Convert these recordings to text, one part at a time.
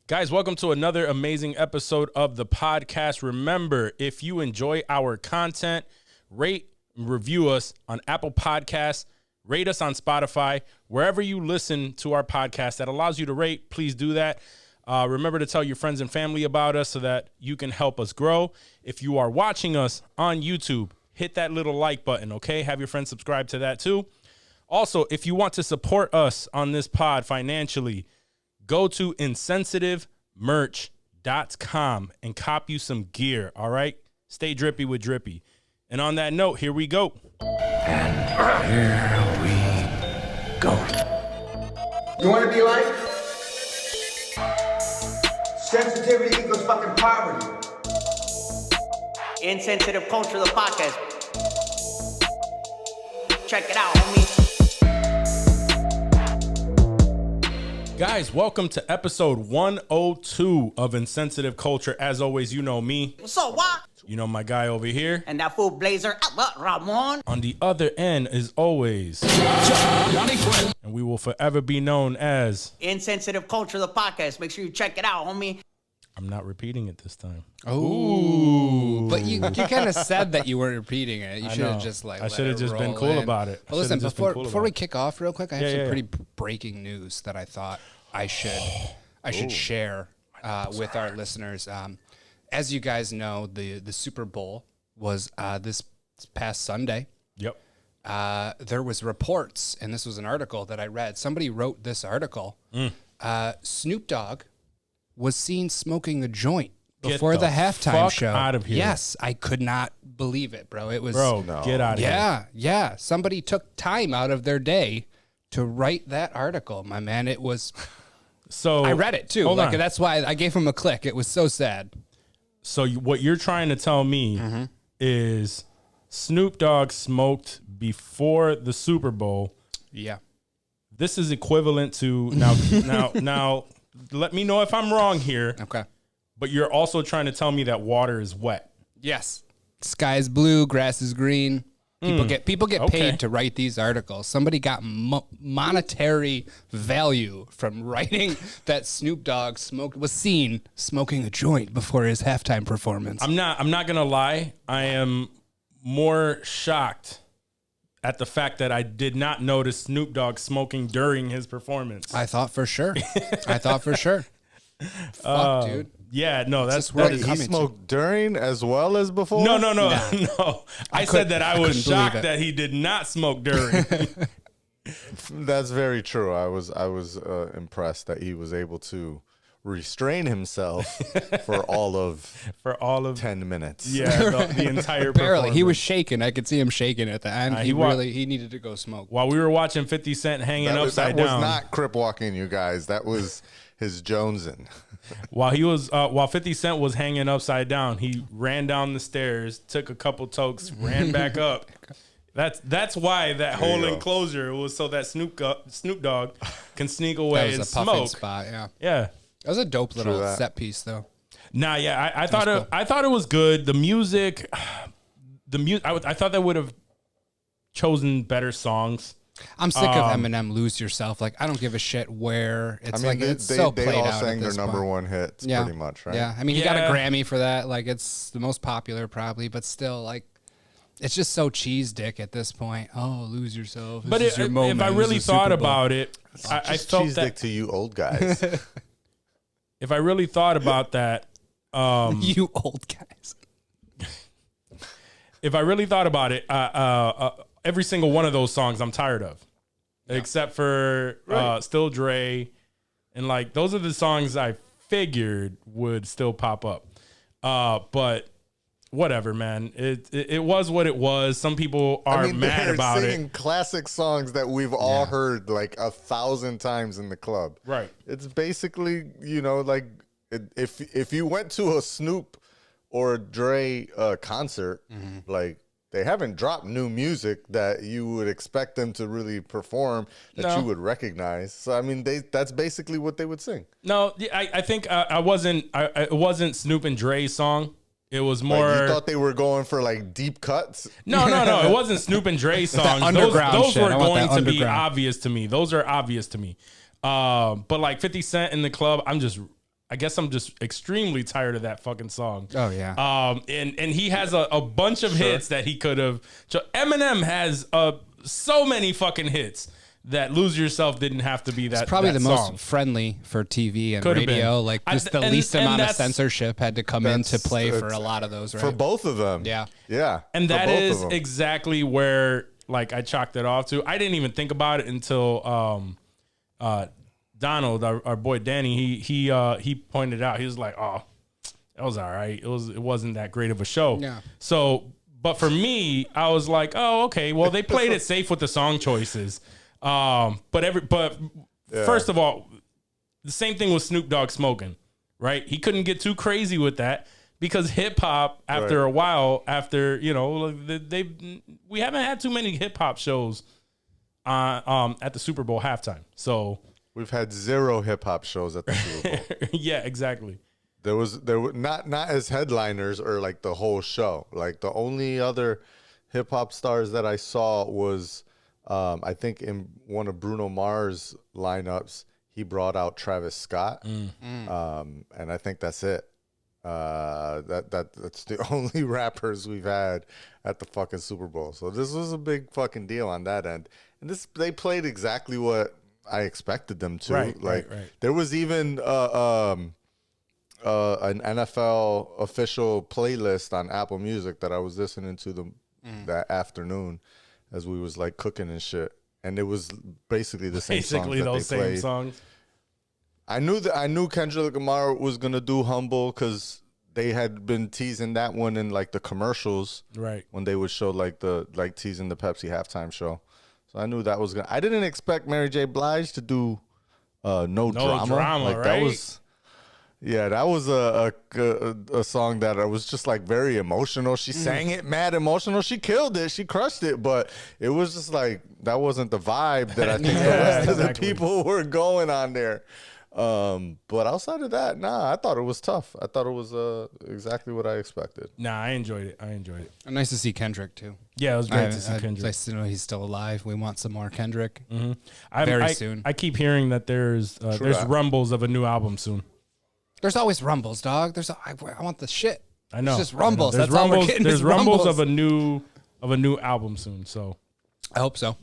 Guys, welcome to another amazing episode of the podcast. Remember, if you enjoy our content, rate and review us on Apple Podcasts, rate us on Spotify, wherever you listen to our podcast that allows you to rate, please do that. Remember to tell your friends and family about us so that you can help us grow. If you are watching us on YouTube, hit that little like button, okay? Have your friends subscribe to that too. Also, if you want to support us on this pod financially, go to insensitivemerch.com and cop you some gear, all right? Stay drippy with Drippy. And on that note, here we go. And here we go. You want to be like? Sensitivity equals fucking poverty. Insensitive Culture, the podcast. Check it out, homie. Guys, welcome to episode 102 of Insensitive Culture. As always, you know me. So what? You know my guy over here. And that fool Blazer, Ramon. On the other end is always. And we will forever be known as. Insensitive Culture, the podcast. Make sure you check it out, homie. I'm not repeating it this time. Ooh. But you kind of said that you weren't repeating it. You should have just I should have just been cool about it. Well, listen, before we kick off real quick, I have some pretty breaking news that I thought I should share with our listeners. As you guys know, the Super Bowl was this past Sunday. Yep. There was reports, and this was an article that I read. Somebody wrote this article. Snoop Dogg was seen smoking a joint before the halftime show. Out of here. Yes, I could not believe it, bro. It was Get out of here. Yeah. Somebody took time out of their day to write that article, my man. It was. So I read it too. Hold on. That's why I gave him a click. It was so sad. So what you're trying to tell me is Snoop Dogg smoked before the Super Bowl. Yeah. This is equivalent to now. Let me know if I'm wrong here. Okay. But you're also trying to tell me that water is wet. Yes. Sky is blue, grass is green. People get paid to write these articles. Somebody got monetary value from writing that Snoop Dogg was seen smoking a joint before his halftime performance. I'm not gonna lie. I am more shocked at the fact that I did not notice Snoop Dogg smoking during his performance. I thought for sure. Fuck, dude. Yeah, no, that is. He smoked during as well as before? No. I said that I was shocked that he did not smoke during. That's very true. I was impressed that he was able to restrain himself for all of 10 minutes. Yeah, the entire Barely. He was shaking. I could see him shaking at the end. He needed to go smoke. While we were watching 50 Cent hanging upside down. That was not crip walking, you guys. That was his Jonesing. While 50 Cent was hanging upside down, he ran down the stairs, took a couple tokes, ran back up. That's why that whole enclosure was so that Snoop Dogg can sneak away and smoke. Puffing spot, yeah. That was a dope little set piece, though. Nah, yeah, I thought it was good. The music, I thought they would have chosen better songs. I'm sick of Eminem "Lose Yourself." Like, I don't give a shit where it's it's so played out. They all sang their number one hits, pretty much, right? Yeah, I mean, he got a Grammy for that. Like, it's the most popular, probably, but still, like, it's just so cheese dick at this point. Oh, lose yourself. But if I really thought about it, I felt cheese dick to you old guys. If I really thought about that, you old guys. If I really thought about it, every single one of those songs I'm tired of, except for Still Dre, and like those are the songs I figured would still pop up. But whatever, man. It was what it was. Some people are mad about singing classic songs that we've all heard like 1,000 times in the club. Right. It's basically, like if you went to a Snoop or a Dre concert, like they haven't dropped new music that you would expect them to really perform that you would recognize. So I mean, that's basically what they would sing. No, I think it wasn't Snoop and Dre's song. It was more. Like you thought they were going for like deep cuts? No. It wasn't Snoop and Dre's songs. Those were going to be obvious to me. Those are obvious to me. But like 50 Cent in the club, I guess I'm just extremely tired of that fucking song. Oh yeah. And he has a bunch of hits that he could have. Eminem has so many fucking hits that Lose Yourself didn't have to be that. It's probably that the song. most friendly for TV and Could have radio. been. Like just the least amount of censorship had to come into play for it's- a lot of those, right? For both of them. Yeah. Yeah. And for that both is of them. exactly where like I chalked it off to. I didn't even think about it until Donald, our boy Danny, he pointed out. He was like, "Oh, that was all right. It wasn't that great of a show." Yeah. So, but for me, I was like, "Oh, okay. Well, they played it safe with the song choices." But first of all, the same thing with Snoop Dogg smoking, right? He couldn't get too crazy with that because hip hop, after a while, after we haven't had too many hip hop shows at the Super Bowl halftime. So We've had 0 hip hop shows at the Super Bowl. yeah, exactly. There were not as headliners or like the whole show. Like the only other hip hop stars that I saw was I think in one of Bruno Mars lineups, he brought out Travis Scott. And I think that's it. That's the only rappers we've had at the fucking Super Bowl. So this was a big fucking deal on that end. And they played exactly what I expected them to. Right. There was even an NFL official playlist on Apple Music that I was listening to that afternoon as we was like cooking and shit. And it was basically the same songs that those they same played. songs. I knew Kendrick Lamar was gonna do Humble because they had been teasing that one in like the commercials, Right. when they would show like teasing the Pepsi halftime show. So I knew that was gonna. I didn't expect Mary J. Blige to do no drama. Like right? that was, yeah, that was a song that I was just like very emotional. She sang it mad emotional. She killed it. She crushed it. But it was just like that wasn't the vibe that I think the rest of the people were going on there. But outside of that, nah, I thought it was tough. I thought it was exactly what I expected. Nah, I enjoyed it. Nice to see Kendrick too. Yeah, it was great to see Kendrick. Nice to know he's still alive. We want some more Kendrick. Very soon. I keep hearing that there's that. rumbles of a new album soon. There's always rumbles, dog. I want the shit. I know. It's just rumbles. There's That's all we're rumbles. getting There's is rumbles rumbles. of a new album soon. So I hope so.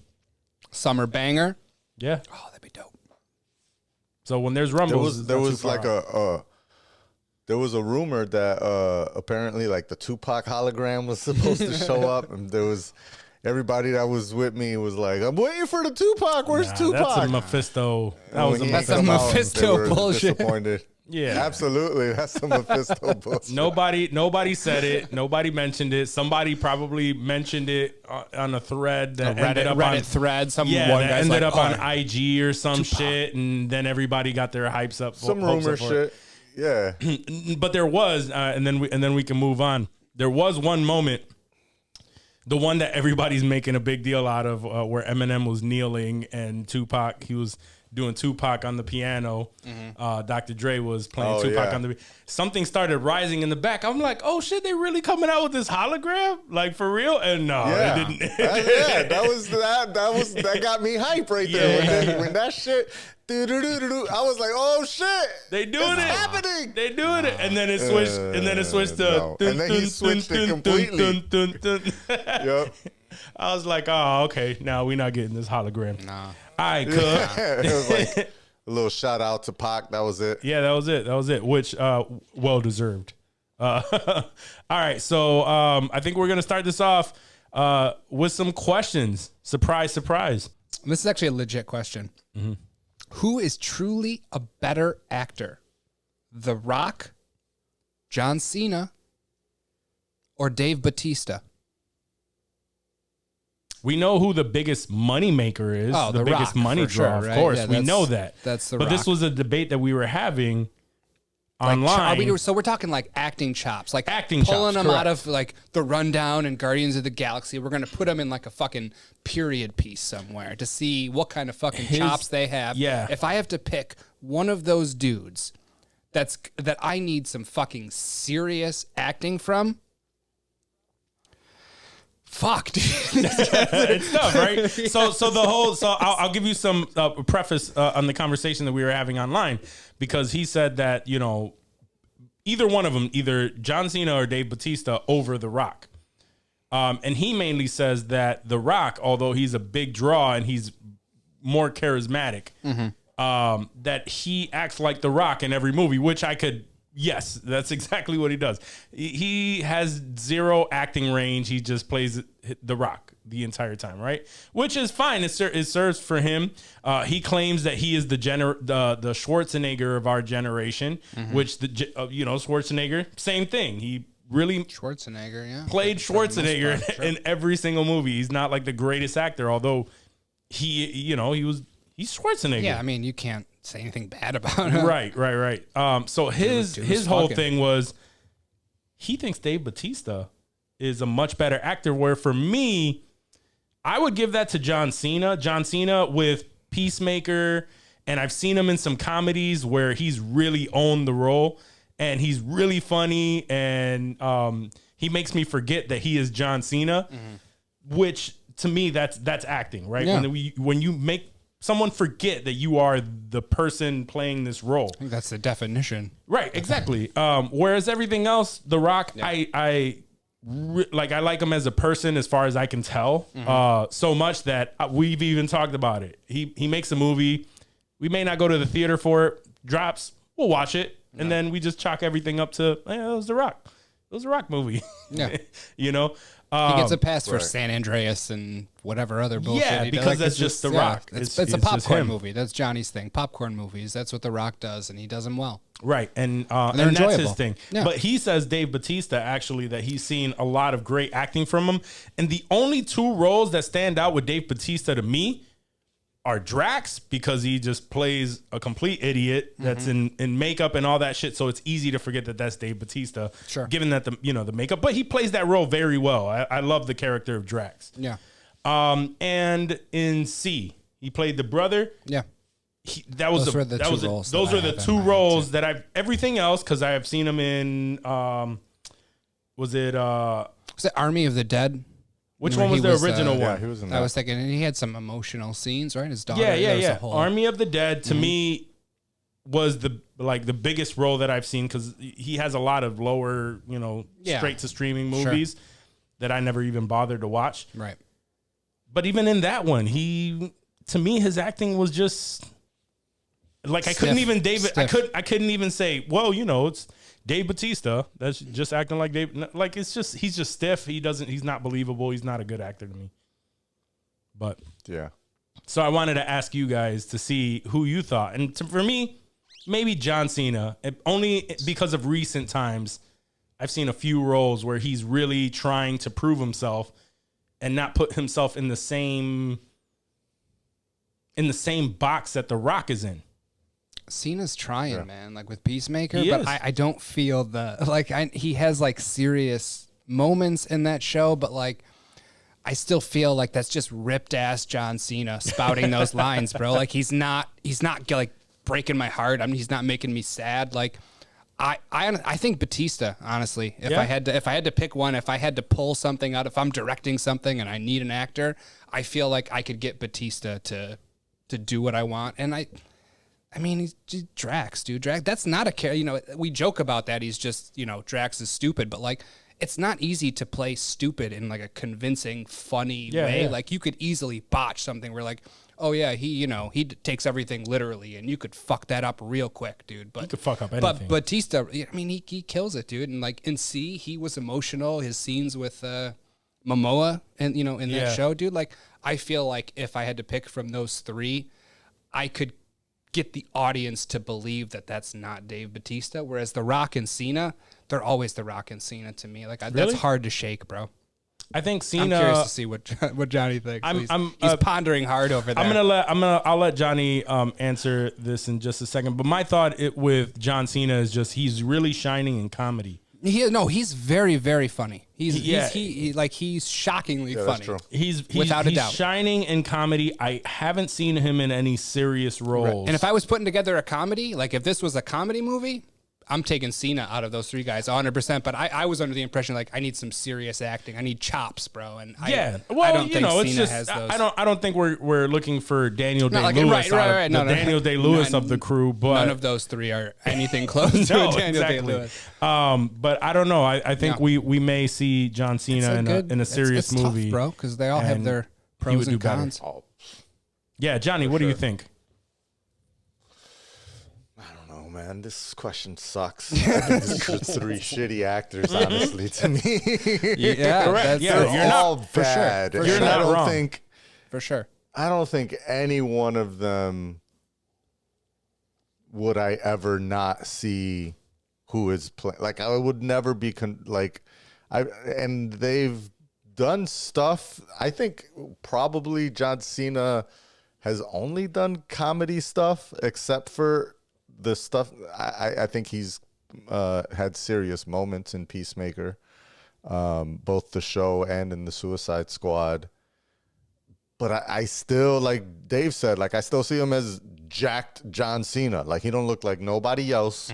Summer banger. yeah. Oh, that'd be dope. So when there's rumbles, There it's not was too like far out. there was a rumor that apparently like the Tupac hologram was supposed to show up, and there was everybody that was with me was like, "I'm waiting for the Tupac. Where's Nah, Tupac?" That's a Mephisto. That And was when a he That's a came Mephisto. out, Mephisto they were bullshit. Disappointed. Yeah. Absolutely, that's some Mephisto bullshit. Nobody said it. Nobody mentioned it. Somebody probably mentioned it on a thread that ended up Reddit on thread. One that guy's ended like, up on IG or some shit, and then everybody got their hypes up. Some hopes rumor up for it. shit. Yeah, But there was, and then we can move on. There was one moment, the one that everybody's making a big deal out of, where Eminem was kneeling and Tupac, he was doing Tupac on the piano. Dr. Dre was playing Tupac on the. Something started rising in the back. I'm like, oh shit, they really coming out with this hologram, like for real? And no, yeah, they didn't. that got me hype right there. When that shit. I was like, "Oh shit! They doing it's it. happening. They doing it." And then it switched. And then it switched to. No. And then he switched it completely. Yep. I was like, "Oh, okay. Now we're not getting this hologram." Nah. All right, cool. It was like a little shout out to Pac. That was it. Yeah, that was it. Which well deserved. All right, so I think we're gonna start this off with some questions. Surprise, surprise. This is actually a legit question. Who is truly a better actor? The Rock, John Cena, or Dave Bautista? We know who the biggest money maker is. Oh, the The biggest Rock, money for draw, sure, of right? course. Yeah, we know that. that's The But this Rock. was a debate that we were having Like, online. so we're talking like acting chops, like Acting pulling chops, them out correct. of like the Rundown and Guardians of the Galaxy. We're gonna put them in like a fucking period piece somewhere to see what kind of fucking chops they have. yeah. If I have to pick one of those dudes, that I need some fucking serious acting from. Fuck, dude. It's tough, right? So I'll give you some preface on the conversation that we were having online, because he said that, you know, either one of them, either John Cena or Dave Bautista over The Rock. And he mainly says that The Rock, although he's a big draw and he's more charismatic, that he acts like The Rock in every movie, which I could, yes, that's exactly what he does. He has zero acting range. He just plays The Rock the entire time, right? Which is fine. It serves for him. He claims that he is the Schwarzenegger of our generation, which Schwarzenegger, same thing. He really Schwarzenegger, yeah, played Schwarzenegger in every single movie. He's not like the greatest actor, although he's Schwarzenegger. Yeah, I mean, you can't say anything bad about him. Right. So his whole thing was he thinks Dave Bautista is a much better actor, where for me, I would give that to John Cena. John Cena with Peacemaker, and I've seen him in some comedies where he's really owned the role, and he's really funny, and he makes me forget that he is John Cena, which to me that's acting, right? Yeah. When you make someone forget that you are the person playing this role. I think that's the definition. Right, exactly. Whereas everything else, The Rock, I like him as a person, as far as I can tell, so much that we've even talked about it. He makes a movie. We may not go to the theater for it. Drops, we'll watch it. And then we just chalk everything up to, it was The Rock. It was a Rock movie. Yeah. You know? He gets a pass for San Andreas and whatever other bullshit. Yeah, he because does. that's just The Rock. It's a popcorn movie. That's Johnny's thing. Popcorn movies. That's what The Rock does, and he does them well. Right, and they're that's enjoyable. his thing. Yeah. But he says, Dave Bautista, actually, that he's seen a lot of great acting from him. And the only two roles that stand out with Dave Bautista to me are Drax, because he just plays a complete idiot that's in makeup and all that shit. So it's easy to forget that that's Dave Bautista. Sure. Given that the makeup, but he plays that role very well. I love the character of Drax. Yeah. And in C, he played the brother. Yeah. Those were the two roles that I've, everything else, because I have seen him in, was it Army of the Dead? Which one was the original one? Yeah, he was in that. I was thinking, and he had some emotional scenes, right? His daughter. Yeah. Army of the Dead to me was the biggest role that I've seen, because he has a lot of lower, straight to streaming movies that I never even bothered to watch. Right. But even in that one, to me, his acting was just like I couldn't even say, well, it's Dave Bautista. That's just acting like Dave. Like he's just stiff. He's not believable. He's not a good actor to me. But yeah. So I wanted to ask you guys to see who you thought. And for me, maybe John Cena, only because of recent times. I've seen a few roles where he's really trying to prove himself and not put himself in the same box that The Rock is in. Cena's trying, man, like with Peacemaker, He but is. I don't feel he has like serious moments in that show, but like I still feel like that's just ripped ass John Cena spouting those lines, bro. Like he's not like breaking my heart. I mean, he's not making me sad. Like I think Bautista, honestly, if I had to pick one, if I had to pull something out, if I'm directing something and I need an actor, I feel like I could get Bautista to do what I want. And I mean, he's just Drax, dude. Drax, that's not a character. We joke about that. He's just, Drax is stupid, but like, it's not easy to play stupid in like a convincing, funny way. Yeah. Like, you could easily botch something where like, oh yeah, he takes everything literally, and you could fuck that up real quick, dude. But He could fuck up anything. But Bautista, I mean, he kills it, dude. And like in C, he was emotional. His scenes with Momoa, and in that show, dude. Like, I feel like if I had to pick from those three, I could get the audience to believe that that's not Dave Bautista, whereas The Rock and Cena, they're always The Rock and Cena to me. Like that's hard to shake, bro. I think Cena. I'm curious to see what Johnny thinks. He's pondering hard over there. I'll let Johnny answer this in just a second. But my thought with John Cena is just he's really shining in comedy. He's very, very funny. He's shockingly funny. That's true. He's without a doubt shining in comedy. I haven't seen him in any serious roles. Right. And if I was putting together a comedy, like if this was a comedy movie, I'm taking Cena out of those three guys 100%. But I was under the impression like I need some serious acting. I need chops, bro. And I don't think Cena has those. I don't think we're looking for Daniel Not Day-Lewis, right. No, Daniel Day-Lewis of the crew. But none of those three are anything close to no, Daniel exactly. Day-Lewis. But I don't know. I think we may see John Cena in a serious it's movie, tough, bro, because they all have their pros and cons. Yeah, Johnny, what do you think? I don't know, man. This question sucks. I think this is three shitty actors, honestly, to me. Yeah, correct. Yeah, They're you're all not bad. You're And not wrong. For sure. I don't think any one of them would I ever not see who is playing. Like, I would never be and they've done stuff. I think probably John Cena has only done comedy stuff, except for the stuff. I think he's had serious moments in Peacemaker, both the show and in the Suicide Squad. But I still, like Dave said, like I still see him as jacked John Cena. Like he don't look like nobody else.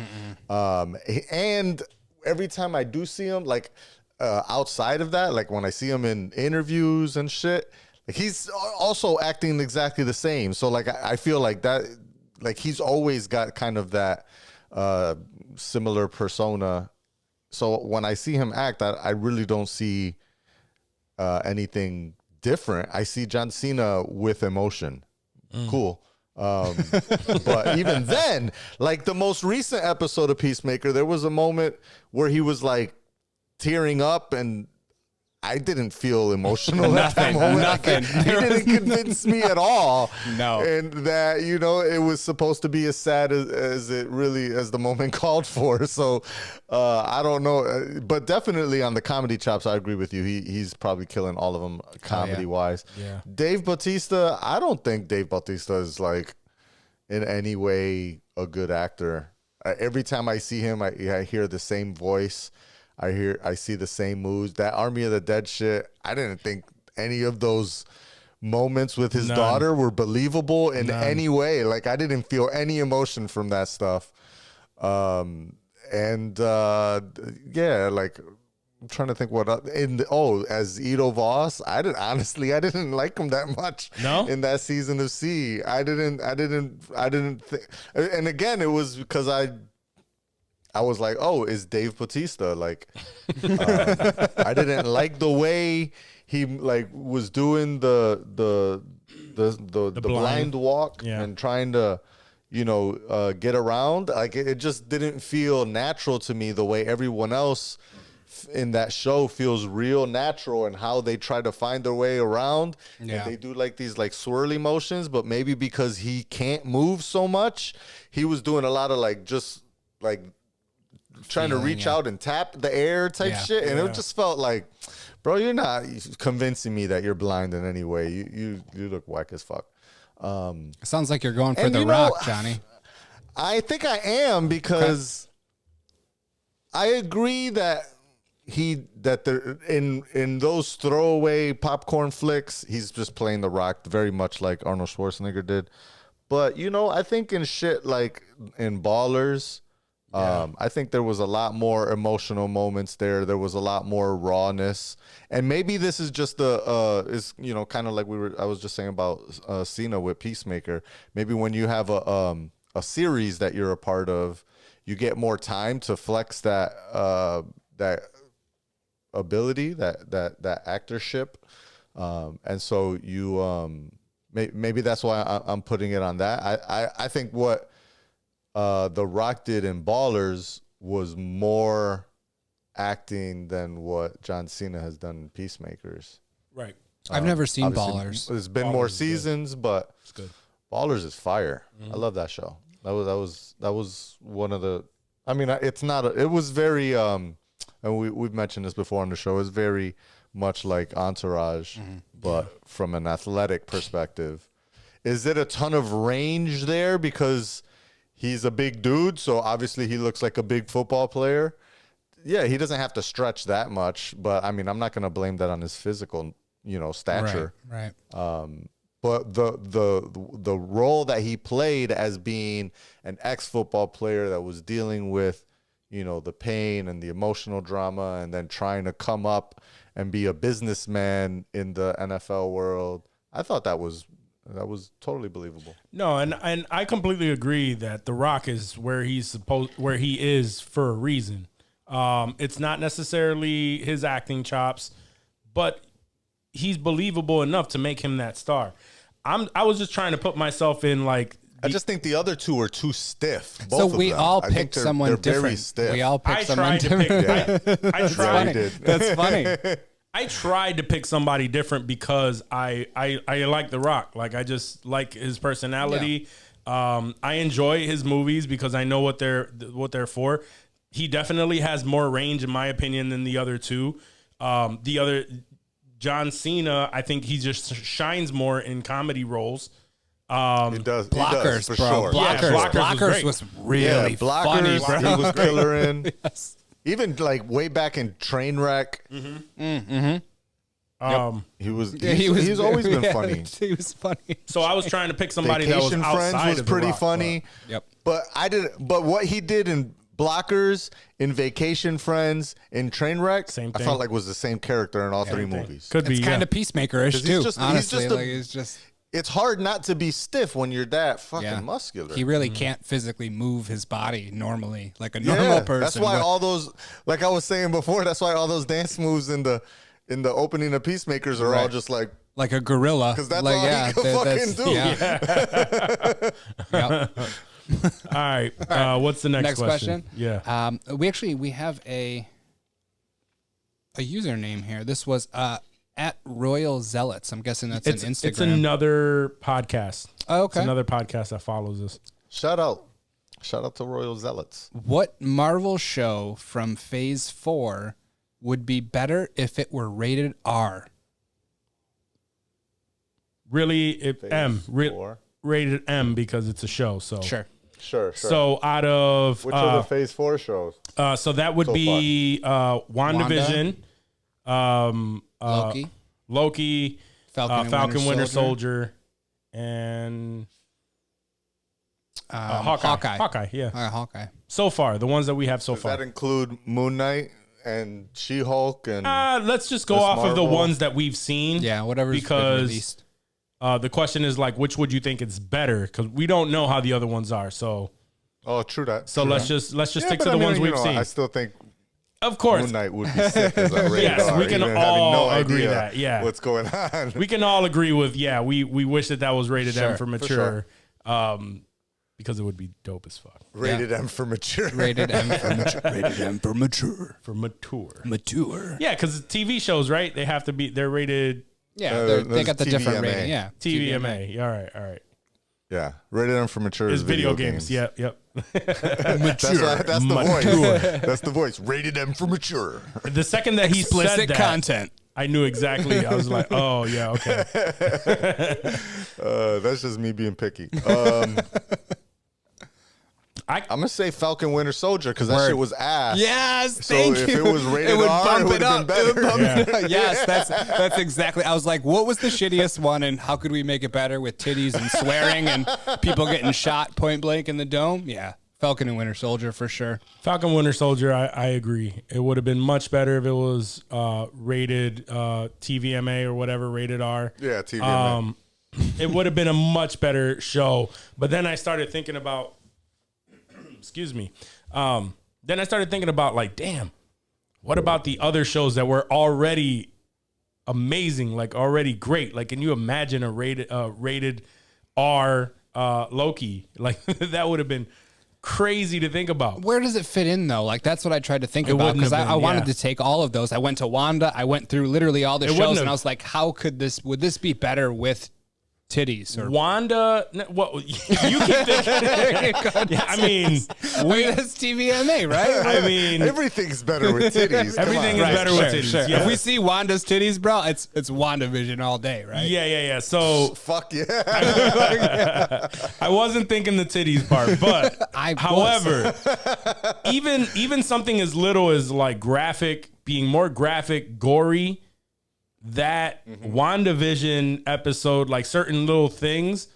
And every time I do see him, like outside of that, like when I see him in interviews and shit, like he's also acting exactly the same. So like I feel like that, like he's always got kind of that similar persona. So when I see him act, I really don't see anything different. I see John Cena with emotion. Cool. But even then, like the most recent episode of Peacemaker, there was a moment where he was like tearing up, and I didn't feel emotional at that moment. Nothing. He didn't convince me at all. No. And that, you know, it was supposed to be as sad as it really, as the moment called for. So I don't know. But definitely on the comedy chops, I agree with you. He's probably killing all of them comedy-wise. Yeah. Dave Bautista, I don't think Dave Bautista is like in any way a good actor. Every time I see him, I hear the same voice. I see the same moves. That Army of the Dead shit, I didn't think any of those moments with his daughter were believable in any way. Like I didn't feel any emotion from that stuff. Yeah, like I'm trying to think what as Edo Voss, I didn't like him that much. No? In that season of C. I didn't think, and again, it was because I was like, oh, is Dave Bautista. Like, I didn't like the way he like was doing the blind walk and trying to, you know, get around. Like it just didn't feel natural to me the way everyone else in that show feels real natural, and how they try to find their way around. Yeah. And they do like these like swirly motions, but maybe because he can't move so much, he was doing a lot of like just like trying to reach out and tap the air type shit, and it just felt like, bro, you're not convincing me that you're blind in any way. You look whack as fuck. Sounds like you're going for The Rock, Johnny. I think I am, because I agree that there in those throwaway popcorn flicks, he's just playing The Rock very much like Arnold Schwarzenegger did. But you know, I think in shit like in Ballers, I think there was a lot more emotional moments there. There was a lot more rawness, and maybe this is just is, you know, kind of like I was just saying about Cena with Peacemaker. Maybe when you have a series that you're a part of, you get more time to flex that ability, that actorship, and so you maybe that's why I'm putting it on that. I think what The Rock did in Ballers was more acting than what John Cena has done in Peacemakers. Right. I've never seen Obviously, Ballers. There's been more seasons, but It's good. Ballers is fire. I love that show. That was one of the. I mean, it's not. It was very. And we've mentioned this before on the show. It's very much like Entourage, but from an athletic perspective. Is it a ton of range there because he's a big dude, so obviously he looks like a big football player? Yeah, he doesn't have to stretch that much, but I mean, I'm not going to blame that on his physical, you know, stature. Right. But the role that he played as being an ex-football player that was dealing with you know, the pain and the emotional drama, and then trying to come up and be a businessman in the NFL world. I thought that was totally believable. No, and I completely agree that The Rock is where he is for a reason. It's not necessarily his acting chops, but he's believable enough to make him that star. I was just trying to put myself in like. I just think the other two are too stiff. Both So of we them. all I think picked they're someone very different. stiff. We all picked I someone tried to different. pick. I tried. did. That's funny. I tried to pick somebody different because I like The Rock. Like I just like his personality. I enjoy his movies because I know what they're for. He definitely has more range, in my opinion, than the other two. The other John Cena, I think he just shines more in comedy roles. He does. Blockers, for bro. sure. Blockers was really funny, Blockers, bro. he was killer in. Even like way back in Trainwreck. He was always been funny. He was funny. So I was trying to pick somebody that was Vacation outside Friends was of The pretty Rock, funny. Yep. But what he did in Blockers, in Vacation Friends, in Trainwreck, Same I thing. felt like was the same character in all three movies. Could be It's kind of peacemaker-ish 'Cause too. he's just- he's honestly, just a- like it's just It's hard not to be stiff when you're that fucking muscular. He really can't physically move his body normally, like a normal person. That's why but- all those, like I was saying before, that's why all those dance moves in the opening of Peacemakers are all Right. just like a gorilla. because that's like, all he can fucking do. Yeah. Yep. All right. What's the next question? Yeah. We have a username here. This was at Royal Zealots. I'm guessing that's an Instagram. It's another podcast. Oh, okay. It's another podcast that follows us. Shout out to Royal Zealots. What Marvel show from Phase 4 would be better if it were rated R? Really, Four. rated M because it's a show. So Sure. Sure. So out of Which are the Phase 4 shows? so that would so be WandaVision, Loki, Falcon Winter Soldier, and Hawkeye. Hawkeye, yeah. Hawkeye. So far, the ones that we have so Does far. that include Moon Knight and She-Hulk and Let's just go Miss off of the Marvel? ones that we've seen. Yeah, whatever's been because released. the question is like, which would you think is better? Because we don't know how the other ones are. So true that. so true let's that. just Yeah, stick but to the I mean, ones you we've know, seen. I still think Of course, Moon Knight would be sick as a rated Yes, R, we can even having all no agree idea that, yeah. what's going on. we can all agree with we wish that was rated M for mature, because it would be dope as fuck. Rated M for mature. Rated M for mature. Rated M for mature. For mature. Mature. Yeah, because TV shows, right? They're rated Yeah, they there's got the different TVMA. rating. Yeah. TVMA. All right. Yeah, rated M for mature It's is video games. Yep. That's the voice. That's the voice. Rated M for mature. The second that he said Explicit that, content. I knew exactly. I was like, oh yeah, okay. That's just me being picky. I'm gonna say Falcon Winter Soldier because that shit was ass. Yes, So thank if you. it was rated R, it would have been better. Yes, that's exactly. I was like, what was the shittiest one, and how could we make it better with titties and swearing and people getting shot point blank in the dome? Yeah, Falcon and Winter Soldier for sure. Falcon Winter Soldier, I agree. It would have been much better if it was rated TVMA or whatever, rated R. Yeah, TVMA. It would have been a much better show. But then I started thinking about, excuse me. Then I started thinking about like, damn, what about the other shows that were already amazing, like already great? Like, can you imagine a rated R Loki? Like that would have been crazy to think about. Where does it fit in though? Like that's what I tried to think It about wouldn't because have I been, wanted yeah. to take all of those. I went to Wanda. I went through literally all the It shows, wouldn't and I have. was like, how could would this be better with titties? Or Wanda, what you keep thinking? Yeah, I mean, that's TVMA, right? I mean, Everything's better with titties. Come everything on. is better with titties. Sure. Yeah. If we see Wanda's titties, bro, it's WandaVision all day, right? Yeah. So Fuck yeah. I wasn't thinking the titties part, but however, even something as little as like being more graphic, gory, that WandaVision episode, like certain little things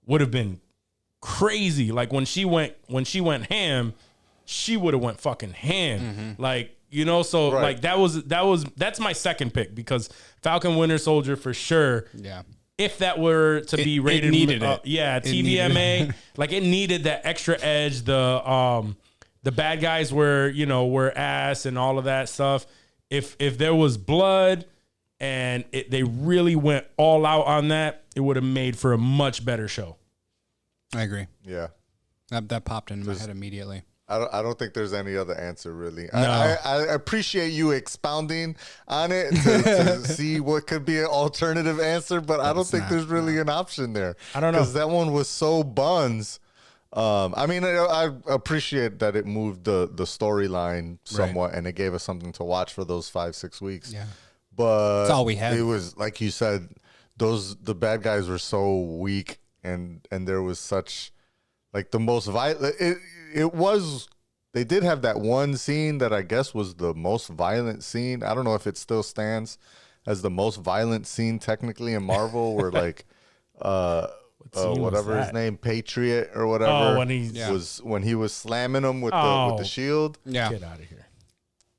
would have been crazy. Like when she went ham, she would have went fucking ham. Like, you know, so like that's my second pick because Falcon Winter Soldier for sure. Yeah. If that were to be rated, it needed it. Yeah, It TVMA, like it needed that extra edge. The bad guys were ass and all of that stuff. If there was blood and they really went all out on that, it would have made for a much better show. I agree. Yeah. That popped into my head immediately. I don't think there's any other answer really. No. I appreciate you expounding on it to see what could be an alternative answer, but I don't think there's really an option there. I don't know. Because that one was so buns. I mean, I appreciate that it moved the storyline somewhat and it gave us something to watch for those 5-6 weeks. Yeah. But that's all we had. It was, like you said, the bad guys were so weak and there was such, like, the most violent. It was, they did have that one scene that I guess was the most violent scene. I don't know if it still stands as the most violent scene technically in Marvel, where like whatever his name, Patriot or whatever, when he was slamming him with the shield. Yeah. Get out of here.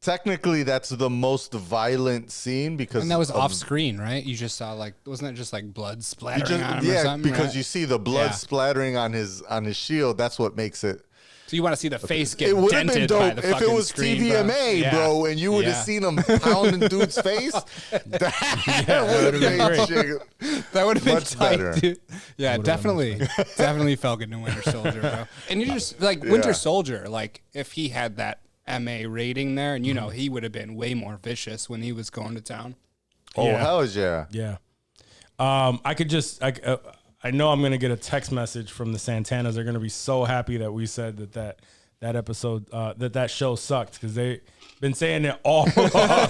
Technically, that's the most violent scene because And that was off screen, right? You just saw like, wasn't it just like blood splattering on him or something? because right? you see the blood splattering on his shield. That's what makes it. So you want to see the face get It would have dented been by dope the if fucking it was screen, TVMA, bro, and you would have seen him pounding dude's face. That would have made shit. That would have been much tight, better. dude. Yeah, definitely Falcon and Winter Soldier, bro. And you just like Winter Soldier, like if he had that MA rating there, and you know he would have been way more vicious when he was going to town. Oh hell yeah! Yeah. I know I'm going to get a text message from the Santanas. They're going to be so happy that we said that episode, that show sucked, because they've been saying it all along.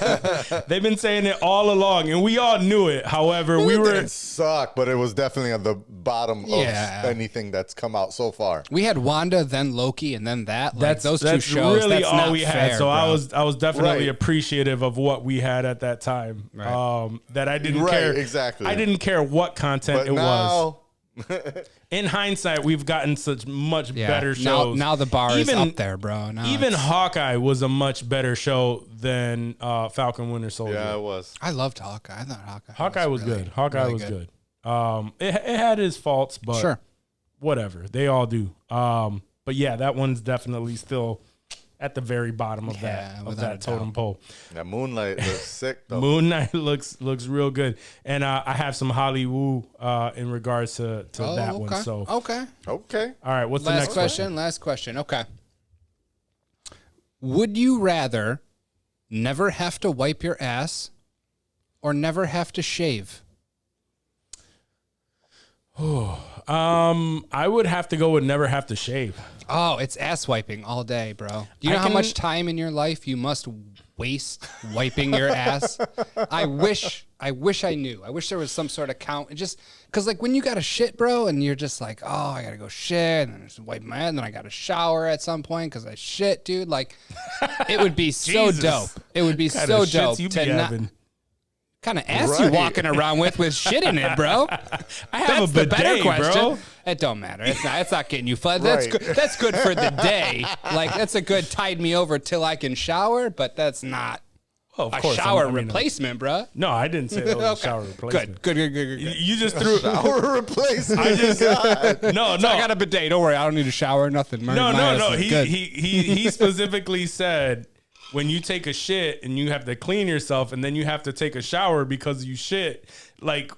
They've been saying it all along, and we all knew it. However, we were... It sucked, but it was definitely at the bottom of anything that's come out so far. We had Wanda, then Loki, and then that. Like, those two that's shows. really that's all not we fair, had. So bro. I was definitely Right. appreciative of what we had at that time. Right. That I didn't Right, care. exactly. I didn't care what content But it was. now, In hindsight, we've gotten such much better shows. Now the bar is up there, bro. Now Even it's- Hawkeye was a much better show than Falcon Winter Soldier. yeah, it was. I loved Hawkeye. I thought Hawkeye was really, good. Hawkeye really was good. It had his faults, but Sure. whatever. They all do. But yeah, that one's definitely still at the very bottom of without a that totem doubt. pole. That Moonlight looks sick though. Moon Knight looks real good, and I have some HOLLYWOO in regards to that one. So okay. Okay. all right, what's the Last next question. Last question. Okay. Would you rather never have to wipe your ass or never have to shave? I would have to go with never have to shave. Oh, it's ass wiping all day, bro. Do you know how much time in your life you must waste wiping your ass? I wish I knew. I wish there was some sort of count. And just because, like, when you got to shit, bro, and you're just like, oh, I got to go shit, and then just wipe my ass, and then I got to shower at some point because I shit, dude. Like, it would be so Jesus. dope. It would be Kinda so shits dope you be to not. having. Kind of ass you Right. walking around with shit in it, bro? I have That's a the bidet, better question. bro. It don't matter. It's not getting you flat. That's Right. good. That's good for the day. Like, that's a good tide me over till I can shower, but that's not Oh, of a course, shower I mean, replacement, bro. No, I didn't say that was a Okay. shower replacement. Good. You just threw. Shower replacement. I just no. So I got a bidet. Don't worry, I don't need a shower. Nothing. My ass No. is good. He specifically said when you take a shit and you have to clean yourself and then you have to take a shower because you shit. Like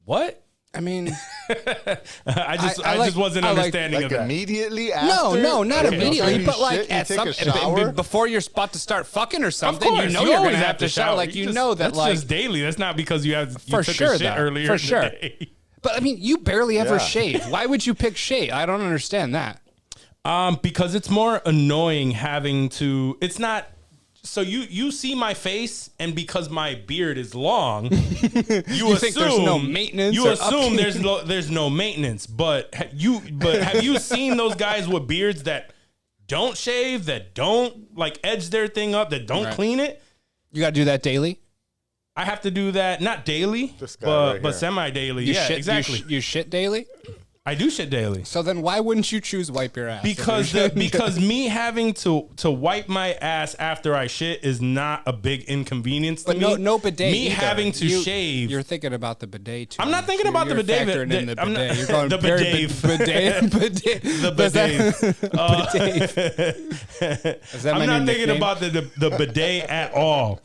what? I mean, I like- just wasn't I like- understanding Like of that. immediately after? no, not Okay. immediately, You but shit, like you at take some a shower? before you're about to start fucking or something, Of course, you know you're always gonna have to shower. Like you just- know that, that's like just daily. That's not because you For took sure, a shit though. earlier. For in the sure. day. But I mean, you barely ever Yeah. shave. Why would you pick shave? I don't understand that. Because it's more annoying having to. It's not. So you see my face, and because my beard is long, you assume think there's no maintenance You or assume upkeep? there's no maintenance. But have you seen those guys with beards that don't shave, that don't like edge their thing up, that don't Right. clean it? You got to do that daily. I have to do that not daily, This guy right but here. semi daily. You Yeah, shit, exactly. You shit daily. I do shit daily. So then why wouldn't you choose wipe your ass? Because me having to wipe my ass after I shit is not a big inconvenience to but me. no bidet. Me either. having to shave. You're thinking about the bidet too. I'm not thinking about the bidet. Factoring in the I'm bidet. not- You're going the very bidet. bidet. The Does that I'm mean not your thinking nickname? about the bidet at all.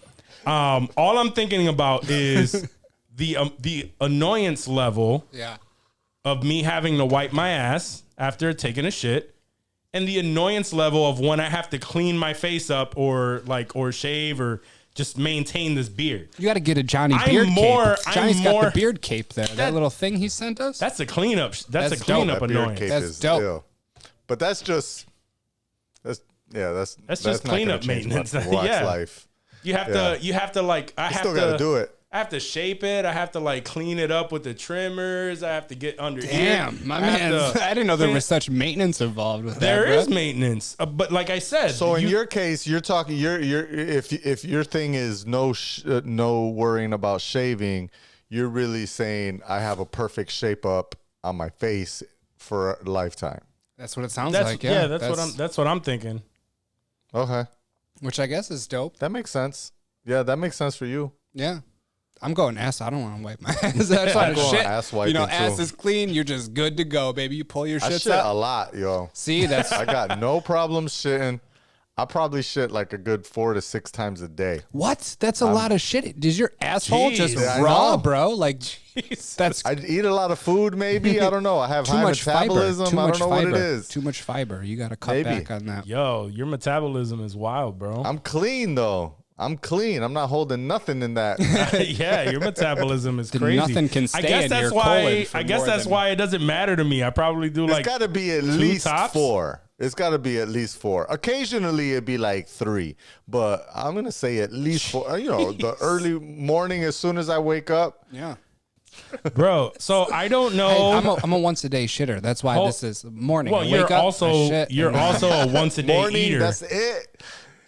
All I'm thinking about is the annoyance level Yeah. of me having to wipe my ass after taking a shit, and the annoyance level of when I have to clean my face up or shave or just maintain this beard. You got to get a Johnny I'm beard more- cape. Johnny's I'm got more- the beard cape there. That little thing he sent us. That's a cleanup. That's a dope. cleanup That beard annoyance. cape That's is dope. ill. But that's just that's just not gonna cleanup change maintenance. my wax Yeah. life. You have to like. I have Still to gotta do it. I have to shape it. I have to like clean it up with the trimmers. I have to get under here. Damn, my I have man. to- I didn't know there was such maintenance involved with There that. is bro. maintenance, but like I said, So in your case, you're talking. If your thing is no worrying about shaving, you're really saying I have a perfect shape up on my face for a lifetime. That's what it sounds that's like. Yeah, that's what I'm thinking. Okay, which I guess is dope. that makes sense. Yeah, that makes sense for you. Yeah. I'm going ass. I don't want to wipe my ass. That's why I'm going shit. ass You know, wiping, ass too. is clean. You're just good to go, baby. You pull your I shits shit out. a lot, yo. See, that's I got no problem shitting. I probably shit like a good 4 to 6 times a day. what? That's a lot of shit. Does your asshole just Jeez. Yeah, I raw, know. bro? Like, that's I eat a lot of food, maybe. I don't know. I have too high much fiber. metabolism. Too I much don't know fiber. what it is. Too much fiber. You got to cut Maybe. back on that. Yo, your metabolism is wild, bro. I'm clean though. I'm clean. I'm not holding nothing in that. Yeah, your metabolism is crazy. Nothing can I stay guess in that's your why. colon for I guess more that's than- why it doesn't matter to me. I probably do It's like got to be at 2 least tops? 4. It's got to be at least 4. Occasionally it'd be like 3, but I'm gonna say at least 4. You know, the early morning as soon as I wake up. Yeah. bro. So I don't know. I'm a once a day shitter. That's why Oh, this is morning. well, I you're wake up, I also shit, you're and then- also a once a day Morning, eater. that's it.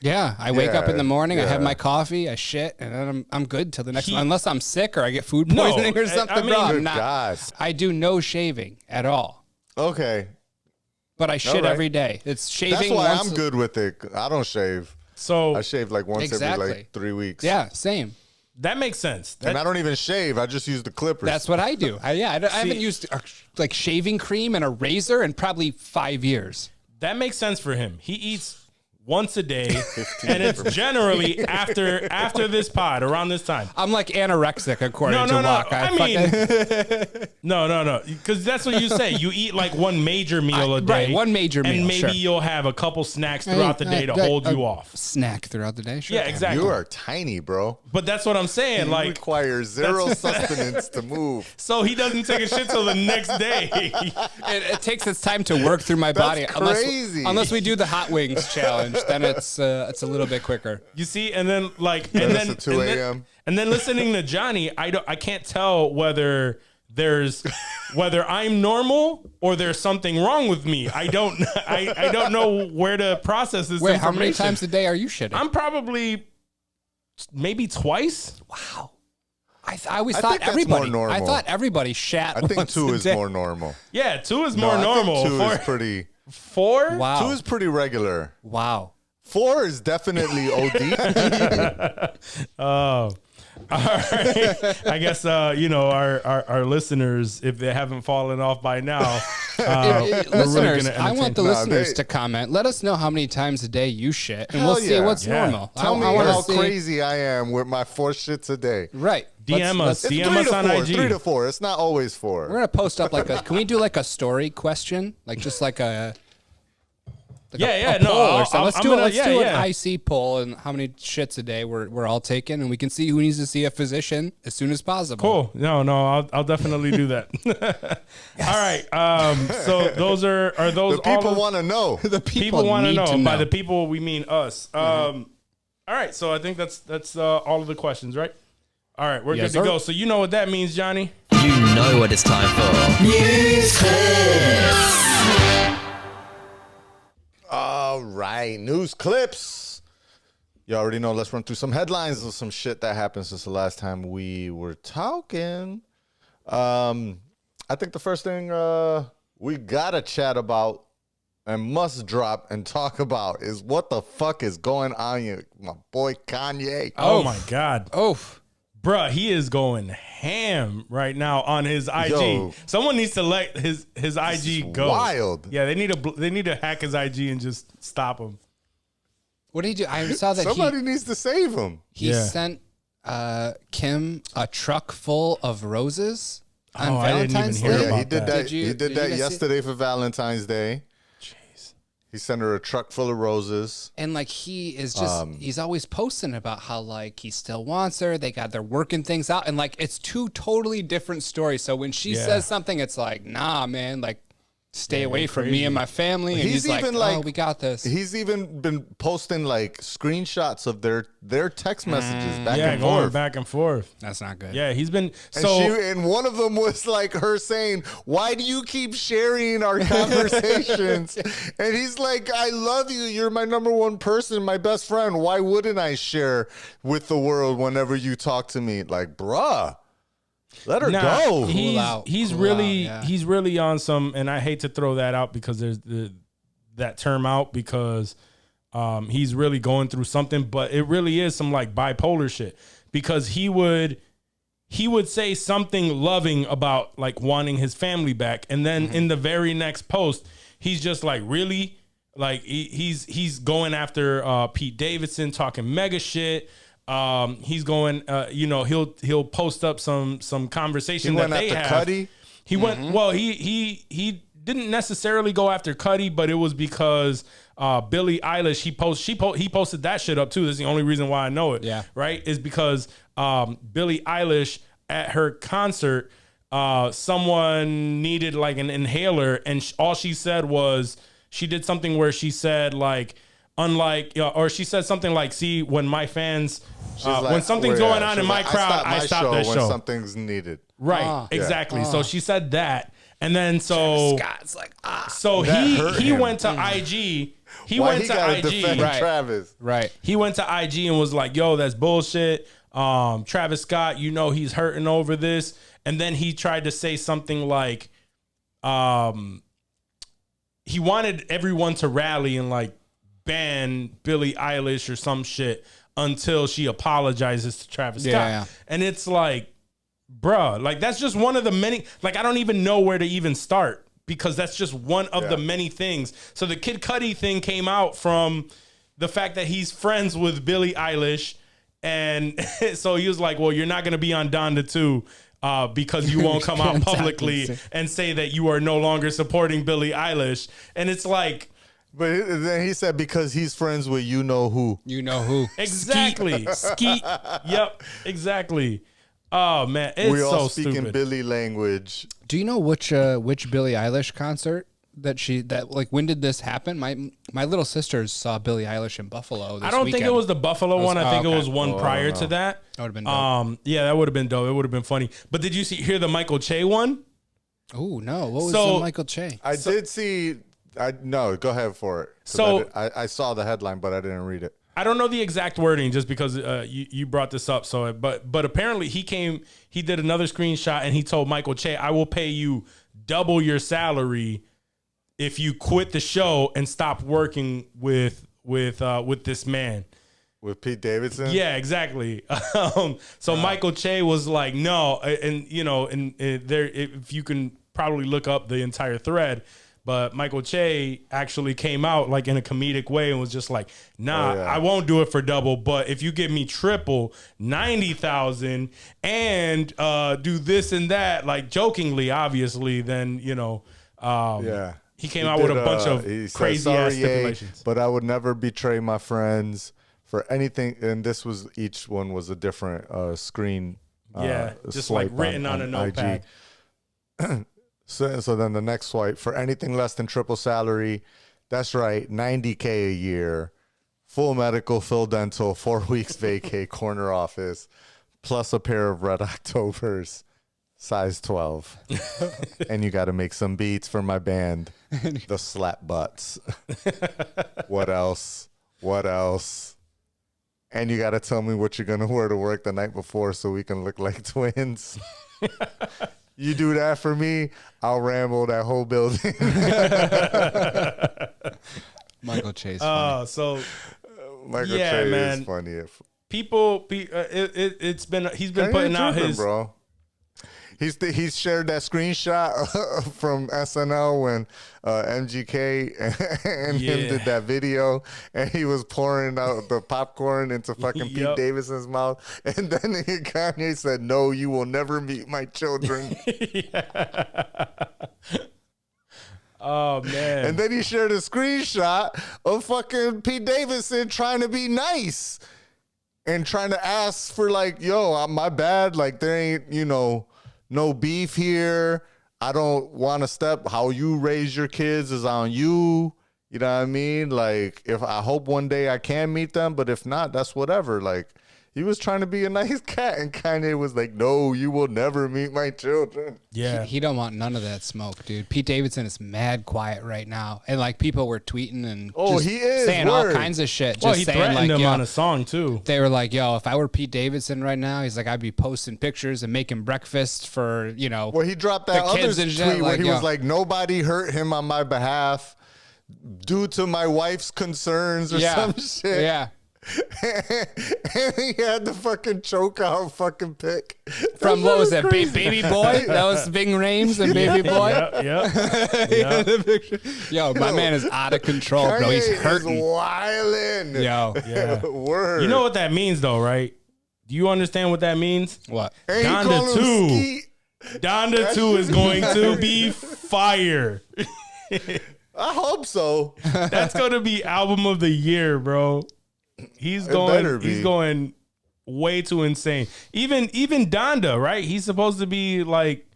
Yeah, I wake up in the morning, I have yeah. my coffee, I shit, and then I'm good till the next He- one. Unless I'm sick or I get food No, poisoning I or something, mean- bro. I'm Good not. God. I do no shaving at all, Okay. but I shit right. every day. It's shaving. That's why once I'm good with it. I don't shave. So I shave like once every Exactly. like 3 weeks. Yeah, same. that makes sense. And I don't even shave. I just use the clippers. That's what I do. I haven't used like shaving cream and a razor in probably 5 years. That makes sense for him. He eats once a day, and it's generally after this pod around this time. I'm like anorexic according No, to no, no. Walk. I mean, no, because that's what you say. You eat like one major meal a day, right, one major meal, and maybe sure. you'll have a couple snacks throughout the day to hold you off. Snack throughout the day. Sure. Yeah, exactly. You are tiny, bro. But that's what I'm saying. You Like, require zero sustenance to move. so he doesn't take a shit till the next day. It takes its time to work through my That's body. crazy. Unless we do the hot wings challenge, then it's a little bit quicker. You see, and then like, Then and it's then at 2 and then- a.m.. And then listening to Johnny, I can't tell whether I'm normal or there's something wrong with me. I don't know where to process this. Wait, how many information. times a day are you shitting? I'm probably maybe twice. Wow. I always I thought think that's everybody. more I normal. thought everybody shat. I think once 2 a is day. more normal. Yeah, 2 is No, more I think normal. 2 4, is pretty. 4? Wow. 2 is pretty regular. Wow. 4 is definitely OD. Oh. All right. I guess our listeners, if they haven't fallen off by now, we're really Listeners, gonna I want the Nah, listeners they- to comment. Let us know how many times a day you shit, and Hell we'll see yeah. what's Yeah. normal. Tell me I wanna how see- crazy I am with my 4 shits a day. Right. DM us. It's DM 3 us to on 4. IG. 3 to 4. It's not always 4. We're gonna post up like a. Can we do like a story question, like just like a. Yeah, a no, poll or I'll- something. Let's I'm do, gonna- let's yeah, do yeah. an IC poll and how many shits a day we're all taking, and we can see who needs to see a physician as soon as possible. Cool. No, I'll definitely do that. All right. So those are those The people all of- want to know. The people want to need know. By the people we mean us. All right. So I think that's all of the questions, right? All right, we're Yes, good to sir. go. So you know what that means, Johnny? You know what it's time for. News clips. All right, news clips. You already know. Let's run through some headlines of some shit that happened since the last time we were talking. I think the first thing we gotta chat about and must drop and talk about is what the fuck is going on here, my boy Kanye. Oh my God. Oof. Bruh, he is going ham right now on his IG. Yo. Someone needs to let his IG go. Wild. Yeah, they need to hack his IG and just stop him. What did he do? I saw that Somebody needs to save him. he Yeah. sent Kim a truck full of roses on Oh, I didn't even Valentine's hear Day. about Yeah, he did that. you- He did you that guys see- yesterday for Valentine's Day. Jeez. He sent her a truck full of roses. And like he is just he's always posting about how like he still wants her. They're working things out. And like it's two totally different stories. So when she Yeah. says something, it's like, nah, man, like stay away from me crazy. and my family. And he's like, oh, we got this. He's even been posting like screenshots of their text messages back Yeah, and going forth. back and forth. That's not good. Yeah, he's been And, and one of them was like her saying, "Why do you keep sharing our conversations?" And he's like, "I love you. You're my number one person, my best friend. Why wouldn't I share with the world whenever you talk to me?" Like, bruh, let her go. He's really on some, and I hate to throw that out because there's that term out because he's really going through something, but it really is some like bipolar shit because he would say something loving about like wanting his family back, and then in the very next post he's just like, really, like he's going after Pete Davidson, talking mega shit. He's going, he'll post up some conversation He that went they after have. Cudi? He went, well, he didn't necessarily go after Cudi, but it was because Billie Eilish, he posted that shit up too. This is the only reason why I know it. Yeah. Right? Is because Billie Eilish at her concert, someone needed like an inhaler, and all she said was, she did something where she said like, or she said something like, see, when my fans, when something's going on in my crowd, I stop that show. When something's needed. Right, exactly. So she said that, and then Scott's like, so hurt he him. went to IG. Why he gotta defend Right. Travis? right. He went to IG and was like, "Yo, that's bullshit. Travis Scott, he's hurting over this." And then he tried to say something like, he wanted everyone to rally and like ban Billie Eilish or some shit until she apologizes to Travis Scott. Yeah. And it's like, bruh, like that's just one of the many, like I don't even know where to even start because that's just one of the many things. So the Kid Cudi thing came out from the fact that he's friends with Billie Eilish. And so he was like, well, you're not going to be on Donda 2 because you won't come out publicly and say that you are no longer supporting Billie Eilish. And it's like, But then he said because he's friends with you know who. You know who. exactly. Skeet. Yep, exactly. Oh man, it's We all so speak in stupid. Billy language. Do you know which Billie Eilish concert when did this happen? My little sisters saw Billie Eilish in Buffalo this I don't think weekend. it was the Buffalo one. I think it okay. was one prior to that. That would've been dope. Yeah, that would have been dope. It would have been funny. But did you hear the Michael Che one? Oh no, what was So- the Michael Che? I did see. No, go ahead for it. 'Cause So- I saw the headline, but I didn't read it. I don't know the exact wording just because you brought this up. So, but apparently he did another screenshot and he told Michael Che, "I will pay you double your salary if you quit the show and stop working with this man." With Pete Davidson? Yeah, exactly. So Michael Che was like, "No," and there, if you can probably look up the entire thread. But Michael Che actually came out like in a comedic way and was just like, "Nah, I won't do it for double, but if you give me triple, 90,000, and do this and that," like jokingly, obviously, then he came out with a bunch of he said, crazy "Sorry, ass stipulations. but I would never betray my friends for anything." And this was, each one was a different screen. Just like swipe written on a notepad. IG. So then the next swipe, for anything less than triple salary, that's right, $90K a year, full medical, full dental, 4 weeks vacay, corner office, plus a pair of Red Octobers, size 12. And you got to make some beats for my band, the Slap Butts. What else? And you got to tell me what you're going to wear to work the night before so we can look like twins. You do that for me, I'll ramble that whole building. Michael Chase. Funny. So Michael yeah, Che man. is funny. He's been putting out his. Bro. He's shared that screenshot from SNL when MGK and him did that video, and he was pouring out the popcorn into fucking Pete Davidson's mouth, and then Kanye said, "No, you will never meet my children." Oh man! And then he shared a screenshot of fucking Pete Davidson trying to be nice and trying to ask for like, "Yo, my bad. Like there ain't no beef here. I don't want to step. How you raise your kids is on you. You know what I mean? Like, I hope one day I can meet them, but if not, that's whatever." Like, he was trying to be a nice cat, and Kanye was like, "No, you will never meet my children." Yeah, he don't want none of that smoke, dude. Pete Davidson is mad quiet right now, and like people were tweeting and he is saying all kinds of shit. Well, just he saying threatened like, him on a song too. They were like, "Yo, if I were Pete Davidson right now," he's like, "I'd be posting pictures and making breakfast for Well, he dropped that other tweet where he was like, "Nobody hurt him on my behalf due to my wife's concerns," or some shit. Yeah. And he had the fucking choke out fucking pic from what was that, Baby Boy? That was Bing Rames and Baby Boy. Yeah. Yo, my man is out of control, bro. He's hurting. He's wildin'. Yo, yeah. Word. You know what that means, though, right? Do you understand what that means? What? Donda 2. Donda 2 is going to be fire. I hope so. That's going to be album of the year, bro. He's going way too insane. Even Donda, right? He's supposed to be like,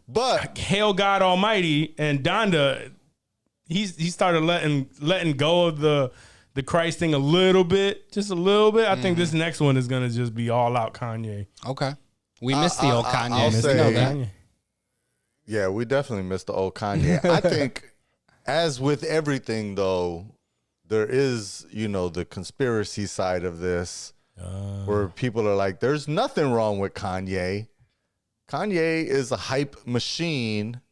but hail God Almighty, and Donda, he started letting go of the Christ thing a little bit, just a little bit. I think this next one is gonna just be all out Kanye. Okay, we missed the old Kanye. I'll say, that. Yeah, we definitely missed the old Kanye. I think, as with everything, though, there is, the conspiracy side of this where people are like, there's nothing wrong with Kanye. Kanye is a hype machine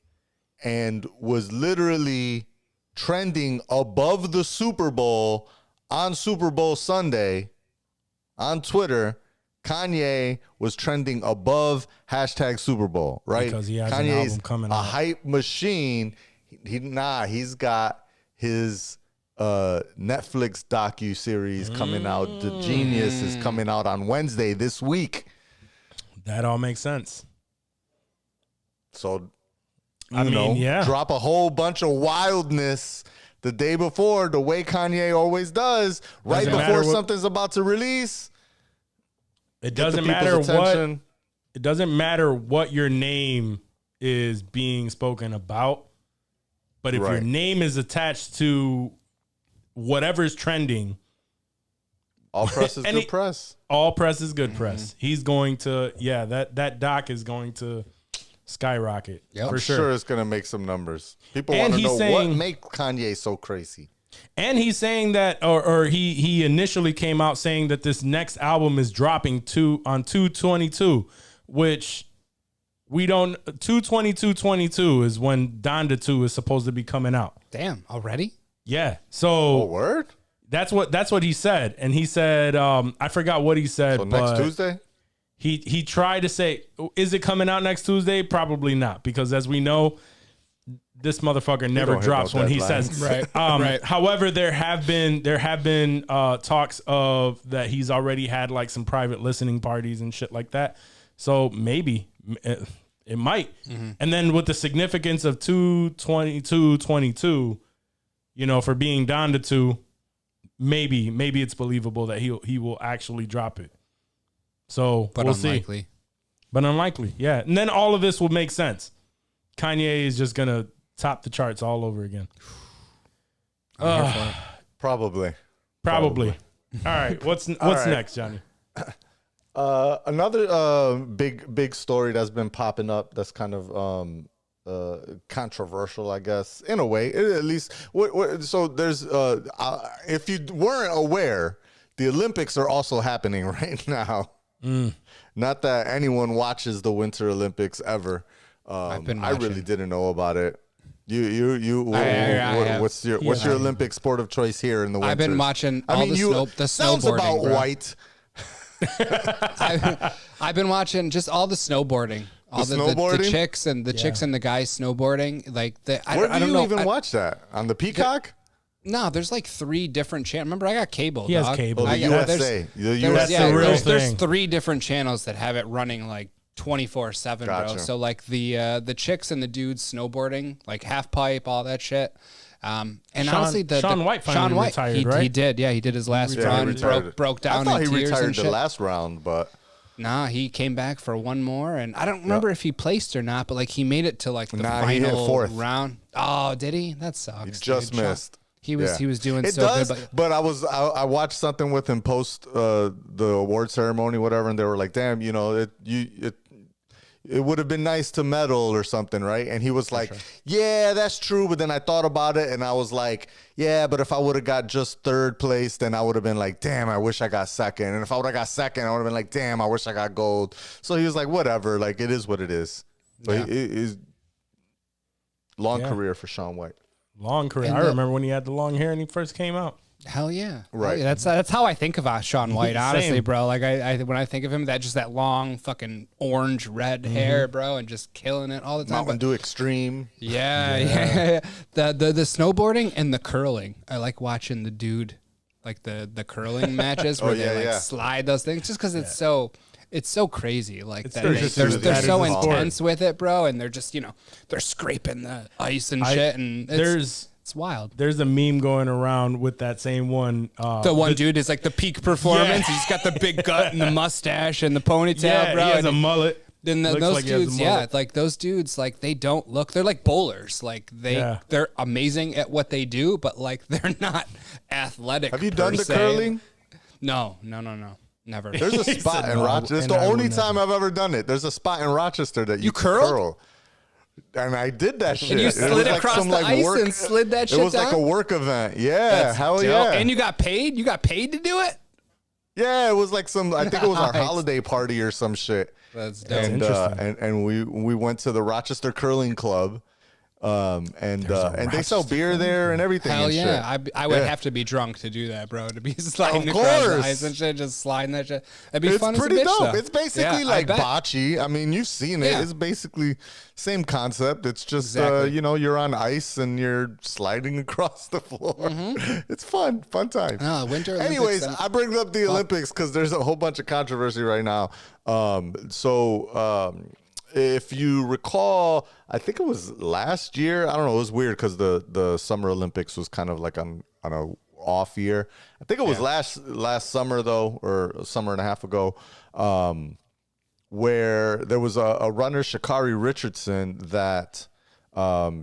and was literally trending above the Super Bowl on Super Bowl Sunday on Twitter. Kanye was trending above hashtag Super Bowl, right? Because he has Kanye's an album coming out. A hype machine. He's got his Netflix docu-series coming out. The Genius is coming out on Wednesday this week. That all makes sense. So, yeah. Drop a whole bunch of wildness the day before, the way Kanye always does, right before something's about to release. It doesn't matter what. It doesn't matter what your name is being spoken about, but if your name is attached to whatever's trending, all press is good press. All press is good press. He's going to, that doc is going to skyrocket. Yep. I'm sure it's going to make some numbers. People want to know what makes Kanye so crazy. And he's saying that, or he initially came out saying that this next album is dropping on 2/22, which we don't. 2/22/22 is when Donda 2 is supposed to be coming out. Damn, already? Yeah. So word? That's what he said, and he said I forgot what he said. So next Tuesday. He tried to say, is it coming out next Tuesday? Probably not, because as we know, this motherfucker never drops when he says. Right. Right. However, there have been talks of that he's already had like some private listening parties and shit like that. So maybe it might. Mm-hmm. And then with the significance of 2/22/22, for being Donda 2, maybe it's believable that he will actually drop it. So but we'll unlikely. see. But unlikely, yeah. And then all of this will make sense. Kanye is just gonna top the charts all over again. Probably. All right, what's next, Johnny? Another big story that's been popping up that's kind of controversial, I guess, in a way. At least, so there's if you weren't aware, the Olympics are also happening right now. Not that anyone watches the Winter Olympics ever. I've been I really watching. didn't know about it. What's your Olympic sport of choice here in the winter? I've been watching all the snowboarding. Sounds about bro. white. I've been watching just all the snowboarding. All the chicks and the chicks and the guys snowboarding. Like Where do you even watch that? On the Peacock? No, there's like 3 different channels. Remember, I got cable. He has dog. cable. The USA. That's the real there's thing. 3 different channels that have it running like 24/7, bro. Gotcha. So like the chicks and the dudes snowboarding, like half pipe, all that shit. And honestly, Shaun White finally retired, right? He did. Yeah, he did his last He run. retired. Broke down. I thought in he tears retired and the shit. last round, but Nah, he came back for one more, and I don't remember if he placed or not, but like he made it to like the he hit final 4th. round. Oh, did he? That sucks. he just dude. missed. He was doing it so does, good. but I watched something with him post the award ceremony, whatever, and they were like, "Damn, you know, it would have been nice to medal or something, right?" And he was like, "Yeah, that's true." But then I thought about it, and I was like, "Yeah, but if I would have got just 3rd place, then I would have been like, damn, I wish I got 2nd. And if I would have got 2nd, I would have been like, damn, I wish I got gold." So he was like, "Whatever, like it is what it is." But it is long career for Shaun White. Long career. And I remember when he had the long hair and he first came out. Hell yeah, Right. Hell yeah. That's how I think of Shaun White, honestly, Same. bro. Like I when I think of him, that long fucking orange red hair, bro, and just killing it all the time. Mountain Dew Extreme. Yeah. The snowboarding and the curling. I like watching the dude, like the curling matches where they slide those things, just because it's so crazy. Like that very they're smooth. they're That so is a sport. intense with it, bro, and they're just they're scraping the ice and shit, and it's wild. There's a meme going around with that same one. The one dude is like the peak performance. He's got the big gut and the mustache and the ponytail, Yeah, bro. he has and a mullet. then Looks those like he has a dudes, mullet. like those dudes, like they don't look. They're like bowlers. Like they're amazing at what they do, but like they're not athletic. Have you per done the se. curling? No, never. There's a spot said in no, Rochester. It's and the I only would time I've ever done it. There's a spot in Rochester that you curled? curl. And I did that shit. And you It was slid like across some, the like, ice work- and slid that shit It was like a down? work event. Yeah, That's hell dope. yeah. And you got paid? You got paid to do it? Yeah, it was like some. I think it was our Nice. holiday party or some shit. That's dope. And interesting. and we went to the Rochester Curling Club, and they sell beer there and everything. Hell and yeah. shit. I would Yeah. have to be drunk to do that, bro. To be sliding Of across the course. ice and shit, just sliding that shit. That'd be It's fun pretty as a bitch, dope. though. It's basically Yeah, like I bet. bocce. I mean, you've seen it. Yeah. It's basically same concept. It's just Exactly. you're on ice and you're sliding across the floor. It's fun time. No, Winter Olympics, Anyways, then. I bring up the Olympics because there's a whole bunch of controversy right now. If you recall, I think it was last year. I don't know. It was weird because the Summer Olympics was kind of like on a off year. I think it was last summer though, or a summer and a half ago, where there was a runner, Shikari Richardson, that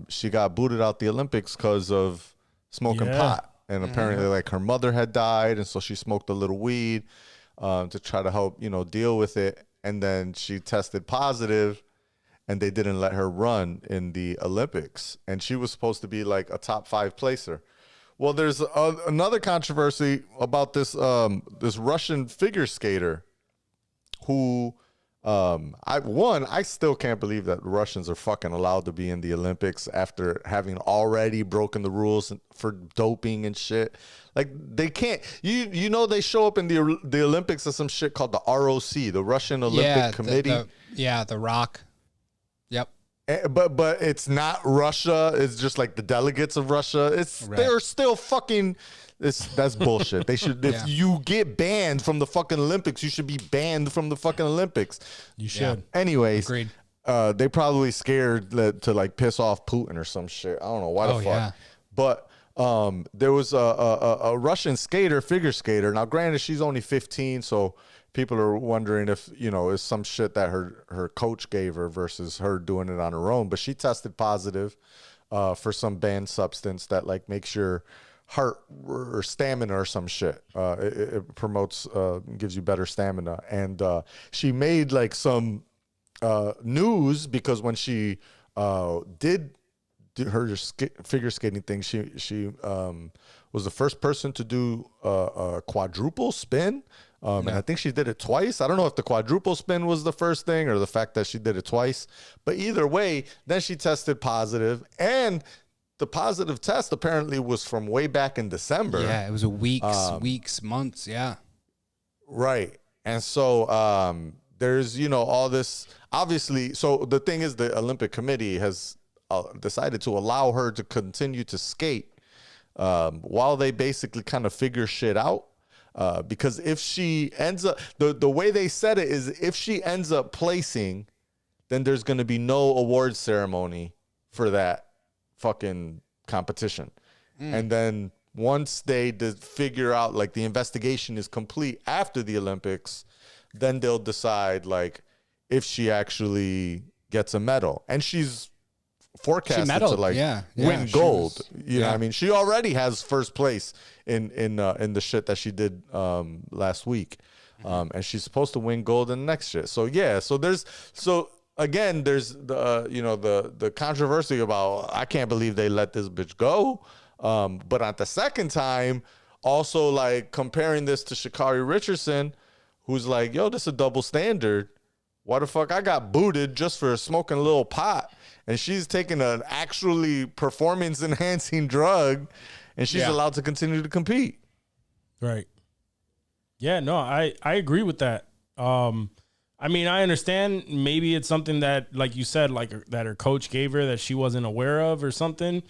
she got booted out the Olympics because of smoking Yeah. pot, and apparently like her mother had died, and so she smoked a little weed to try to help deal with it. And then she tested positive, and they didn't let her run in the Olympics. And she was supposed to be like a top 5 placer. Well, there's another controversy about this this Russian figure skater who I still can't believe that Russians are fucking allowed to be in the Olympics after having already broken the rules for doping and shit. Like they can't. They show up in the Olympics as some shit called the ROC, the Russian Olympic Committee. The Rock. Yep. But it's not Russia. It's just like the delegates of Russia. They're still fucking. That's bullshit. They should. If you get banned from the fucking Olympics, you should be banned from the fucking Olympics. You should. Anyways, Agreed. They probably scared to like piss off Putin or some shit. I don't know why the fuck. Yeah. But there was a Russian figure skater. Now, granted, she's only 15, so people are wondering if is some shit that her coach gave her versus her doing it on her own. But she tested positive for some banned substance that like makes your heart or stamina or some shit. It promotes, gives you better stamina. And she made like some news because when she did her figure skating thing, she was the first person to do a quadruple spin And I think she did it twice. I don't know if the quadruple spin was the first thing or the fact that she did it twice. But either way, then she tested positive, and the positive test apparently was from way back in December. Yeah, it was a weeks, months. Yeah. Right. And so there's, all this, obviously. So the thing is, the Olympic Committee has decided to allow her to continue to skate while they basically kind of figure shit out. Because if she ends up, the way they said it is, if she ends up placing, then there's going to be no awards ceremony for that fucking competition. And then once they figure out, like, the investigation is complete after the Olympics, then they'll decide, like, if she actually gets a medal. And she's forecasted to, like, win gold. You know what I mean? She already has first place in the shit that she did last week. And she's supposed to win gold in the next shit. So, yeah. So again, there's the controversy about, I can't believe they let this bitch go. But at the second time, also, like, comparing this to Shikari Richardson, who's like, yo, this is a double standard. Why the fuck I got booted just for smoking a little pot? And she's taking an actually performance-enhancing drug, and she's allowed to continue to compete. Right. Yeah, no, I agree with that. I mean, I understand maybe it's something that, like you said, like that her coach gave her that she wasn't aware of or something,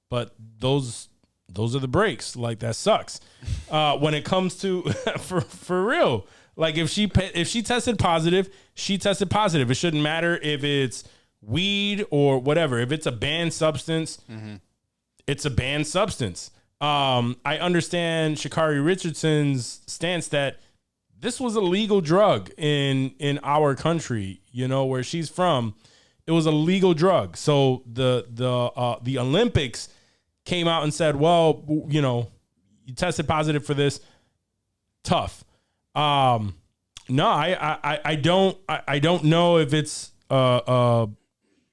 but those are the breaks. Like, that sucks. When it comes to for real, like, if she tested positive, she tested positive. It shouldn't matter if it's weed or whatever. If it's a banned substance, it's a banned substance. I understand Shikari Richardson's stance that this was a legal drug in our country, where she's from. It was a legal drug. So the Olympics came out and said, well, you tested positive for this. Tough. No, I don't know if it's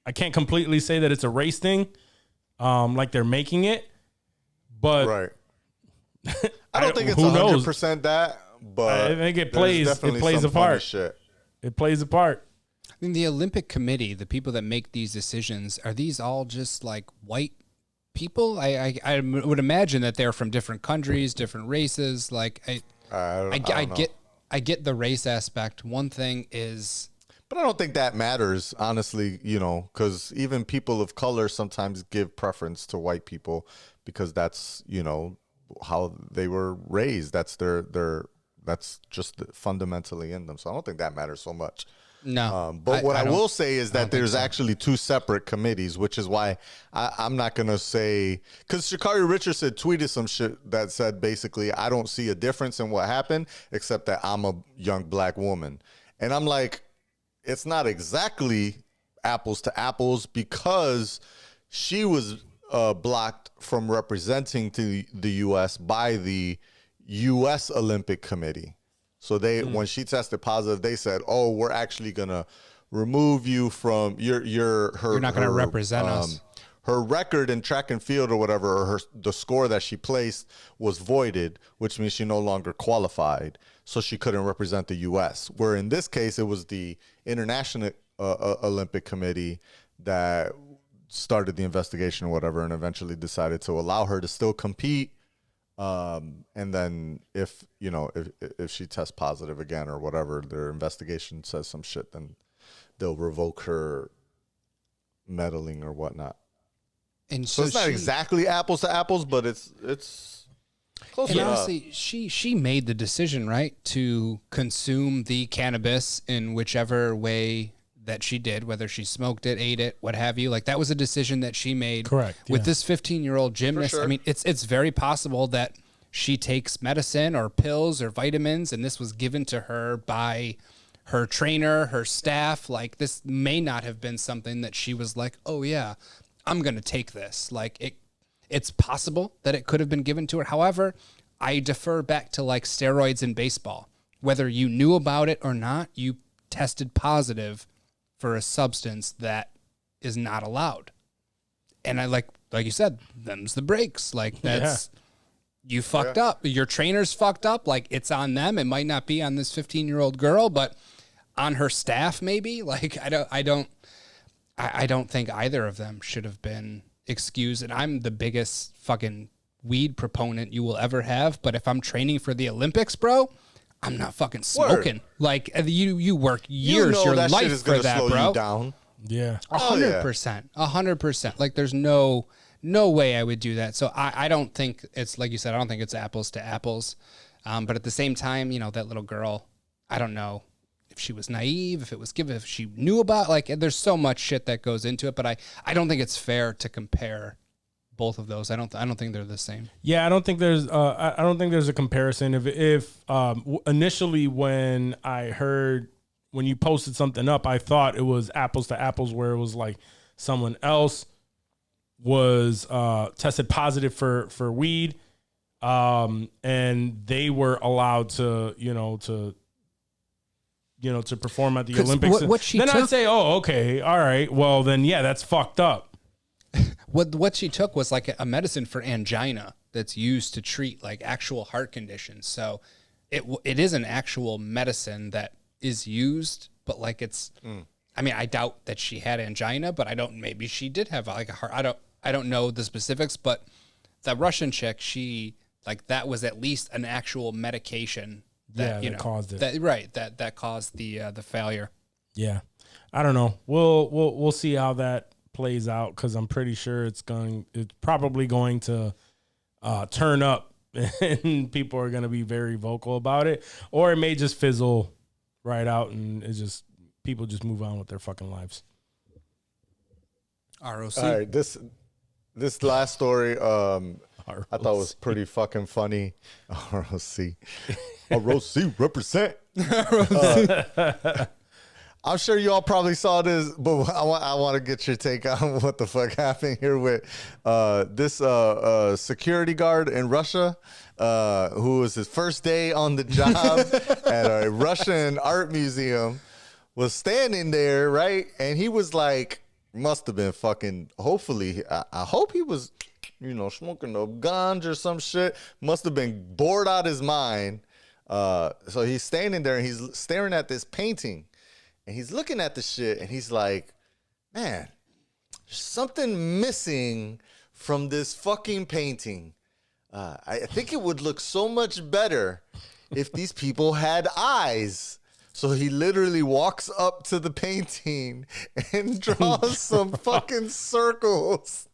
I can't completely say that it's a race thing, like they're making it, but right. I don't think it's 100% that, but I think it plays a part. It plays a part. I mean, the Olympic Committee, the people that make these decisions, are these all just like white people? I would imagine that they're from different countries, different races. Like I get the race aspect. One thing is, but I don't think that matters, honestly, because even people of color sometimes give preference to white people because that's, how they were raised. That's that's just fundamentally in them. So I don't think that matters so much. No. But what I will say is that there's actually two separate committees, which is why I'm not going to say, because Sha'Carri Richardson tweeted some shit that said, basically, I don't see a difference in what happened, except that I'm a young black woman. And I'm like, it's not exactly apples to apples, because she was blocked from representing to the U.S. by the U.S. Olympic Committee. So when she tested positive, they said, "Oh, we're actually gonna remove you from you're not gonna represent us." Her record in track and field or whatever, or the score that she placed was voided, which means she no longer qualified, so she couldn't represent the U.S. Where in this case, it was the International Olympic Committee that started the investigation or whatever, and eventually decided to allow her to still compete. And then if she tests positive again or whatever, their investigation says some shit, then they'll revoke her medaling or whatnot. And so it's not exactly apples to apples, but it's close enough. Honestly, she made the decision, right, to consume the cannabis in whichever way that she did, whether she smoked it, ate it, what have you. Like, that was a decision that she made. Correct. With this 15-year-old gymnast. Sure. I mean, it's very possible that she takes medicine or pills or vitamins, and this was given to her by her trainer, her staff. Like, this may not have been something that she was like, oh yeah, I'm going to take this. Like, it's possible that it could have been given to her. However, I defer back to like steroids in baseball. Whether you knew about it or not, you tested positive for a substance that is not allowed. And I like you said, them's the breaks. Like, that's, you fucked up. Your trainer's fucked up. Like, it's on them. It might not be on this 15-year-old girl, but on her staff, maybe. Like, I don't think either of them should have been excused. And I'm the biggest fucking weed proponent you will ever have. But if I'm training for the Olympics, bro, I'm not fucking smoking. Word. Like, you work years, your that life shit is for gonna that, slow bro. you down. Yeah. 100%. 100%. Like, there's no way I would do that. So I don't think it's, like you said, I don't think it's apples to apples. But at the same time, that little girl, I don't know if she was naive, if she knew about, like, there's so much shit that goes into it, but I don't think it's fair to compare both of those. I don't think they're the same. Yeah, I don't think there's a comparison. If initially when you posted something up, I thought it was apples to apples, where it was like someone else was tested positive for weed, and they were allowed to perform at the Olympics. I'd say, oh, okay, all right, well then, yeah, that's fucked up. What she took was like a medicine for angina that's used to treat like actual heart conditions. So it is an actual medicine that is used, but like it's. I mean, I doubt that she had angina, but maybe she did have like a heart. I don't know the specifics, but the Russian chick, that was at least an actual medication that caused it. That caused the failure. Yeah, I don't know. We'll see how that plays out, because I'm pretty sure it's probably going to turn up, and people are going to be very vocal about it, or it may just fizzle right out, and people just move on with their fucking lives. ROC. All right, this last story, I thought was pretty fucking funny. ROC. ROC represent. I'm sure y'all probably saw this, but I want to get your take on what the fuck happened here with this security guard in Russia, who was his first day on the job at a Russian art museum, was standing there, right? And he was like, must have been fucking, hopefully, I hope he was, smoking a ganja or some shit. Must have been bored out his mind. So he's standing there and he's staring at this painting. And he's looking at the shit and he's like, man, there's something missing from this fucking painting. I think it would look so much better if these people had eyes. So he literally walks up to the painting and draws some fucking circles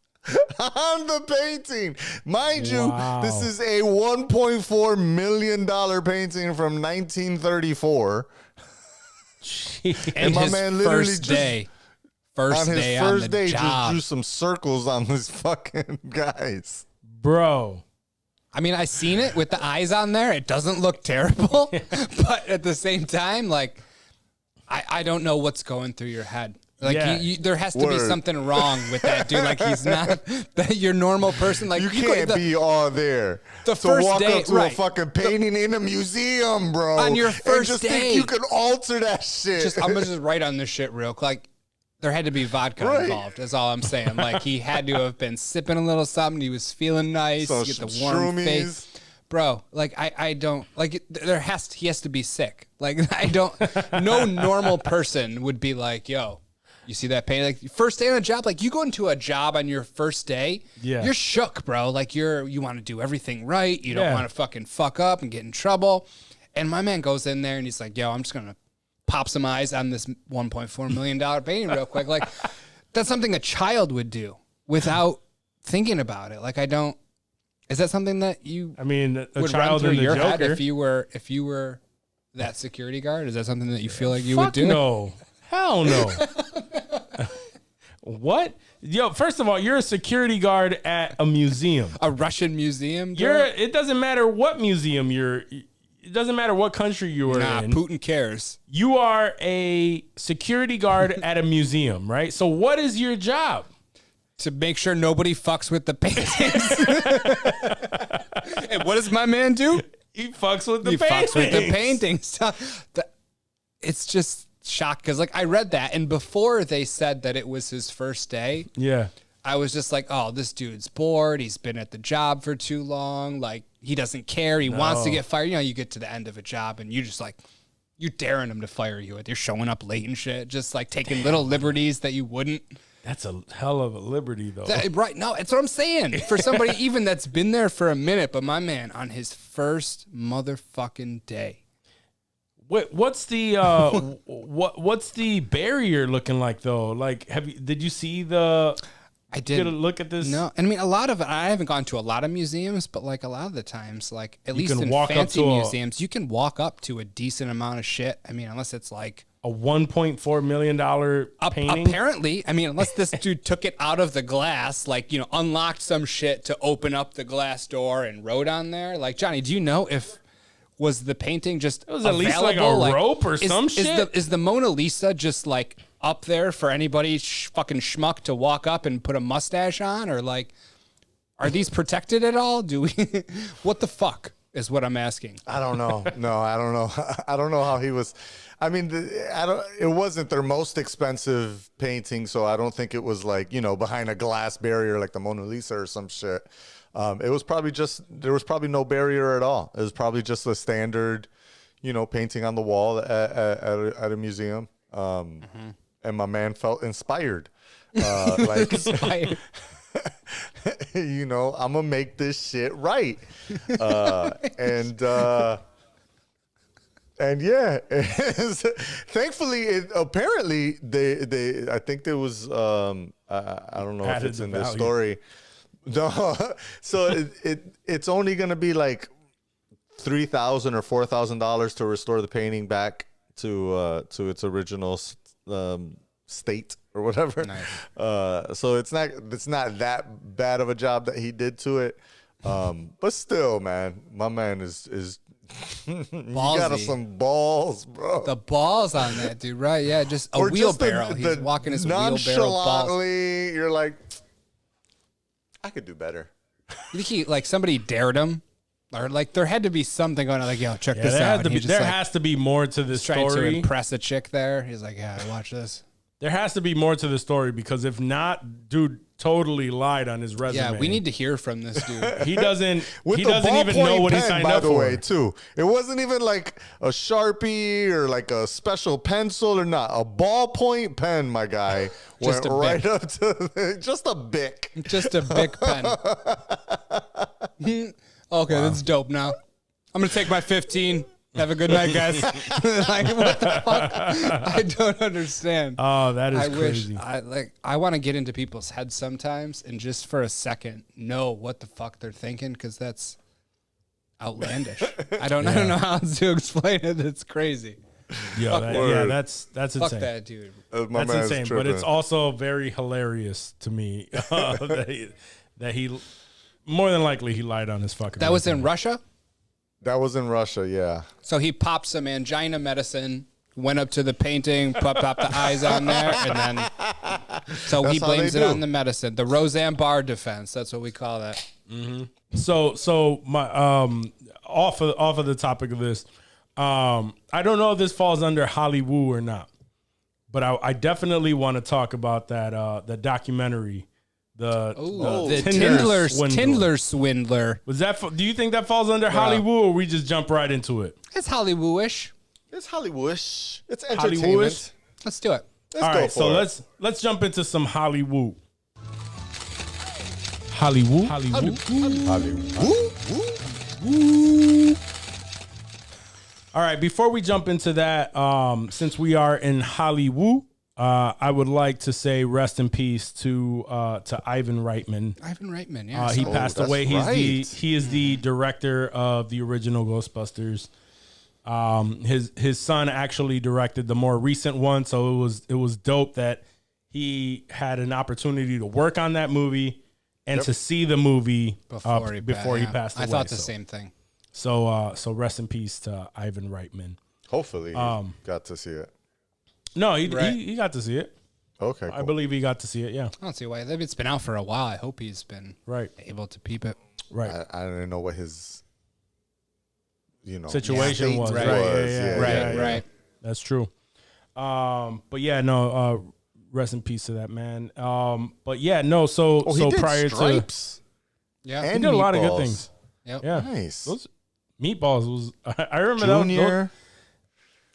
on the painting. Mind you, this is a $1.4 million painting from 1934. And my man literally first day on the job. Just drew some circles on these fucking guys. Bro. I mean, I seen it with the eyes on there. It doesn't look terrible, but at the same time, like, I don't know what's going through your head. Like, there has to be something wrong with that dude. Like, he's not your normal person. Like, you can't be all there. The first walk day, up to a fucking painting in a museum, bro. On your first and just day, think you can alter that shit. I'm gonna just write on this shit real quick. Like, there had to be vodka involved. That's all I'm saying. Like, he had to have been sipping a little something. He was feeling nice. So Get the warm face. Bro, like, I don't, like, he has to be sick. Like, no normal person would be like, yo, you see that pain? Like, first day on a job, like, you go into a job on your first day, you're shook, bro. Like, you want to do everything right. You don't want to fucking fuck up and get in trouble. And my man goes in there and he's like, yo, I'm just going to pop some eyes on this $1.4 million painting real quick. Like, that's something a child would do without thinking about it. Like, is that something that you would child run through in the your Joker. head if you were that security guard? Is that something that you feel like you would do? No. Hell no. What? Yo, first of all, you're a security guard at a museum. A Russian museum? It doesn't matter what museum it doesn't matter what country you are in. Putin cares. You are a security guard at a museum, right? So what is your job? To make sure nobody fucks with the paintings. And what does my man do? He fucks with the He paintings. fucks with the paintings. It's just shock because, like, I read that, and before they said that it was his first day, I was just like, oh, this dude's bored. He's been at the job for too long. Like, he doesn't care. He wants to get fired. You know, you get to the end of a job and you just like, you daring him to fire you. They're showing up late and shit, just like taking little liberties that you wouldn't. That's a hell of a liberty, though. Right. No, that's what I'm saying. For somebody even that's been there for a minute, but my man, on his first motherfucking day. What's the what's the barrier looking like though? Like, did you see the? I did get a look at this. No, and I mean a lot of it. I haven't gone to a lot of museums, but like a lot of the times, like at least in fancy museums, you can walk up to a decent amount of shit. I mean, unless it's like a $1.4 million painting. Apparently, I mean, unless this dude took it out of the glass, like, you know, unlocked some shit to open up the glass door and wrote on there. Like, Johnny, do you know if was the painting just it was at least like a rope or some shit? Is the Mona Lisa just like up there for anybody fucking schmuck to walk up and put a mustache on, or like, are these protected at all? Do we? What the fuck is what I'm asking? I don't know. No, I don't know. I don't know how he was. I mean, it wasn't their most expensive painting, so I don't think it was like, you know, behind a glass barrier like the Mona Lisa or some shit. It was probably just, there was probably no barrier at all. It was probably just a standard, you know, painting on the wall at a museum. And my man felt inspired. Like, Inspired. you know, I'm going to make this shit right. And yeah, thankfully, apparently they I think there was, I don't know if it's in this story. No, so it's only going to be like $3,000 or $4,000 to restore the painting back to its original state or whatever. Nice. So it's not that bad of a job that he did to it. But still, man, my man is you got some balls, bro. The balls on that dude, right? Yeah, just a wheelbarrow. He's walking his wheelbarrow balls. You're like, I could do better. You think he, like, somebody dared him? Or like there had to be something going on, like, yo, check this out. There has to be more to this story. Trying to impress a chick there. He's like, yeah, watch this. There has to be more to the story, because if not, dude totally lied on his resume. Yeah, we need to hear from this dude. He doesn't even know what he signed up for. By the way, too. It wasn't even like a Sharpie or like a special pencil or not. A ballpoint pen, my guy. Went right up to just a Bic. Just a Bic pen. Okay, that's dope now. I'm going to take my 15. Have a good night, guys. Like, what the fuck? I don't understand. Oh, that is crazy. I want to get into people's heads sometimes and just for a second know what the fuck they're thinking, because that's outlandish. I don't know how to explain it. It's crazy. That's insane. Fuck that dude. That's insane. But it's also very hilarious to me that he more than likely he lied on his fucking. That was in Russia? That was in Russia, yeah. So he popped some angina medicine, went up to the painting, popped the eyes on there, and then so he blames it on the medicine. The Roseanne Barr defense, that's what we call that. Mm-hmm. So my off of the topic of this, I don't know if this falls under HOLLYWOO or not, but I definitely want to talk about that the documentary. The Tinder Swindler. Was that? Do you think that falls under HOLLYWOO, or we just jump right into it? It's HOLLYWOO-ish. It's HOLLYWOO-ish. It's entertainment. Let's do it. All right, so let's jump into some HOLLYWOO. HOLLYWOO. All right, before we jump into that, since we are in HOLLYWOO, I would like to say rest in peace to Ivan Reitman. Ivan Reitman, yeah. He passed away. He is the director of the original Ghostbusters. His son actually directed the more recent one, so it was dope that he had an opportunity to work on that movie and to see the movie before he passed away. I thought the same thing. So rest in peace to Ivan Reitman. Hopefully he got to see it. No, he got to see it. Okay, cool. I believe he got to see it, yeah. I don't see why. It's been out for a while. I hope he's been able to peep it. Right. I didn't know what his, situation was. Right. Right. That's true. But yeah, no, rest in peace to that man. But yeah, no. So he so did prior Stripes. Yeah. to, he And did a lot of good Meatballs. things. Yep. Yeah, Nice. those Meatballs was. I remember that. Junior.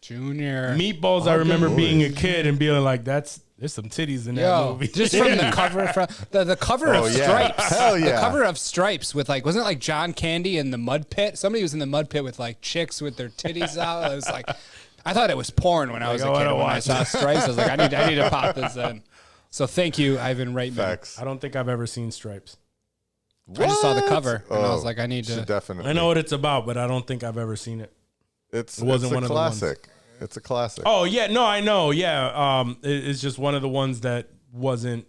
Junior. Meatballs. I remember being a kid and being like, "There's some titties in that Yo, movie." just from the cover, the cover Oh, of yeah. Stripes. Hell yeah. The cover of Stripes with like, wasn't it like John Candy in the mud pit? Somebody was in the mud pit with like chicks with their titties out. I was like, I thought it was porn when I was I a kid. wanna When I watch saw Stripes, I was like, I need to pop this in. So thank you, Ivan Reitman. Facts. I don't think I've ever seen Stripes. I just saw the cover and I was Oh, like, I need should to. definitely. I know what it's about, but I don't think I've ever seen it. It wasn't it's one a of the ones. classic. It's a classic. Oh yeah, no, I know. Yeah, it's just one of the ones that wasn't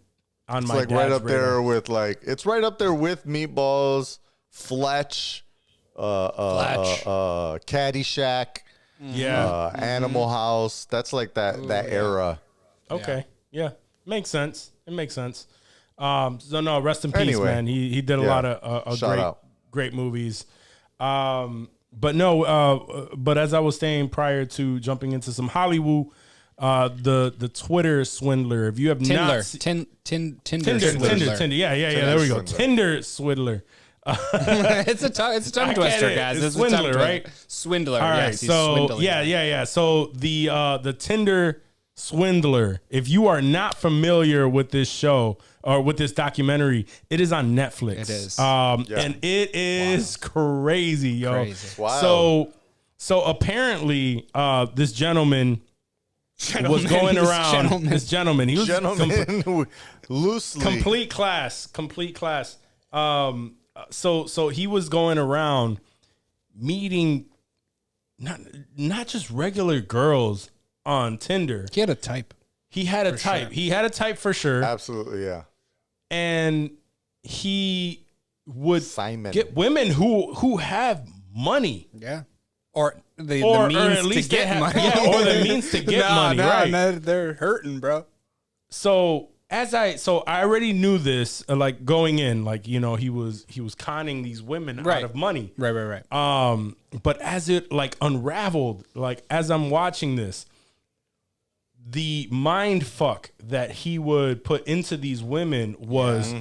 on it's my like right dad's up radar. there with like it's right up there with Meatballs, Fletch, Caddyshack, Yeah. Animal House. That's like that era. Okay. Yeah. Makes sense. It makes sense. So no, rest in peace, Anyway. man. He did a Yeah. lot of Shout out. great movies. But no, but as I was saying prior to jumping into some HOLLYWOO, the Twitter swindler. If you have Tinder. not Tinder Swindler. Tinder. Yeah. There we go. Swindler. Tinder swindler. It's a tongue get twister, it. guys. It's a tongue Swindler, twister. right? Swindler. All right. Yes, he's So swindling. yeah. So the Tinder swindler. If you are not familiar with this show or with this documentary, it is on Netflix. It is. And it is crazy, yo. Crazy. Wild. So apparently, this gentleman was going around. This gentleman, he was Gentlemen, loosely. complete class. So he was going around meeting not just regular girls on Tinder. He had a type. He had a type. sure. He had a type for sure. Absolutely, yeah. And he would Simon. get women who have money. Yeah. Or the Or means at least to they get have- money. yeah, or the means to get money, right. They're hurting, bro. So I already knew this, like going in, like, you know, he was conning these women out Right. of money. Right. But as it like unraveled, like as I'm watching this, the mind fuck that he would put into these women was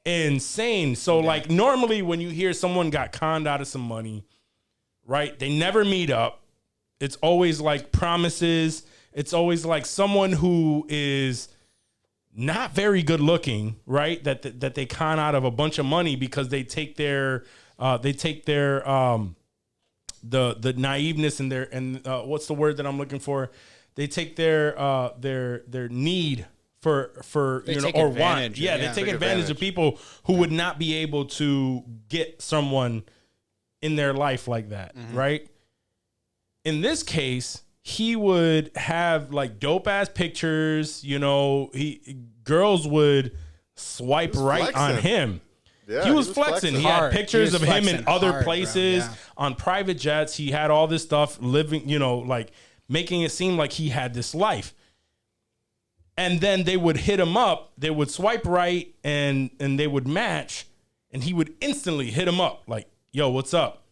insane. So like normally when you hear someone got conned out of some money, right? They never meet up. It's always like promises. It's always like someone who is not very good looking, right? That they con out of a bunch of money because they take their the naiveness and what's the word that I'm looking for? They take their need for They you know take or advantage, want. Yeah, yeah. they take Take advantage of people who would not be able to get someone in their life like that, right? In this case, he would have like dope ass pictures, you know, girls would swipe right on flexing. him. Yeah, He was flexing. He had hard. pictures He was of him in flexing other hard, bro. places Yeah. on private jets. He had all this stuff living, you know, like making it seem like he had this life. And then they would hit him up. They would swipe right and they would match. And he would instantly hit him up like, yo, what's up?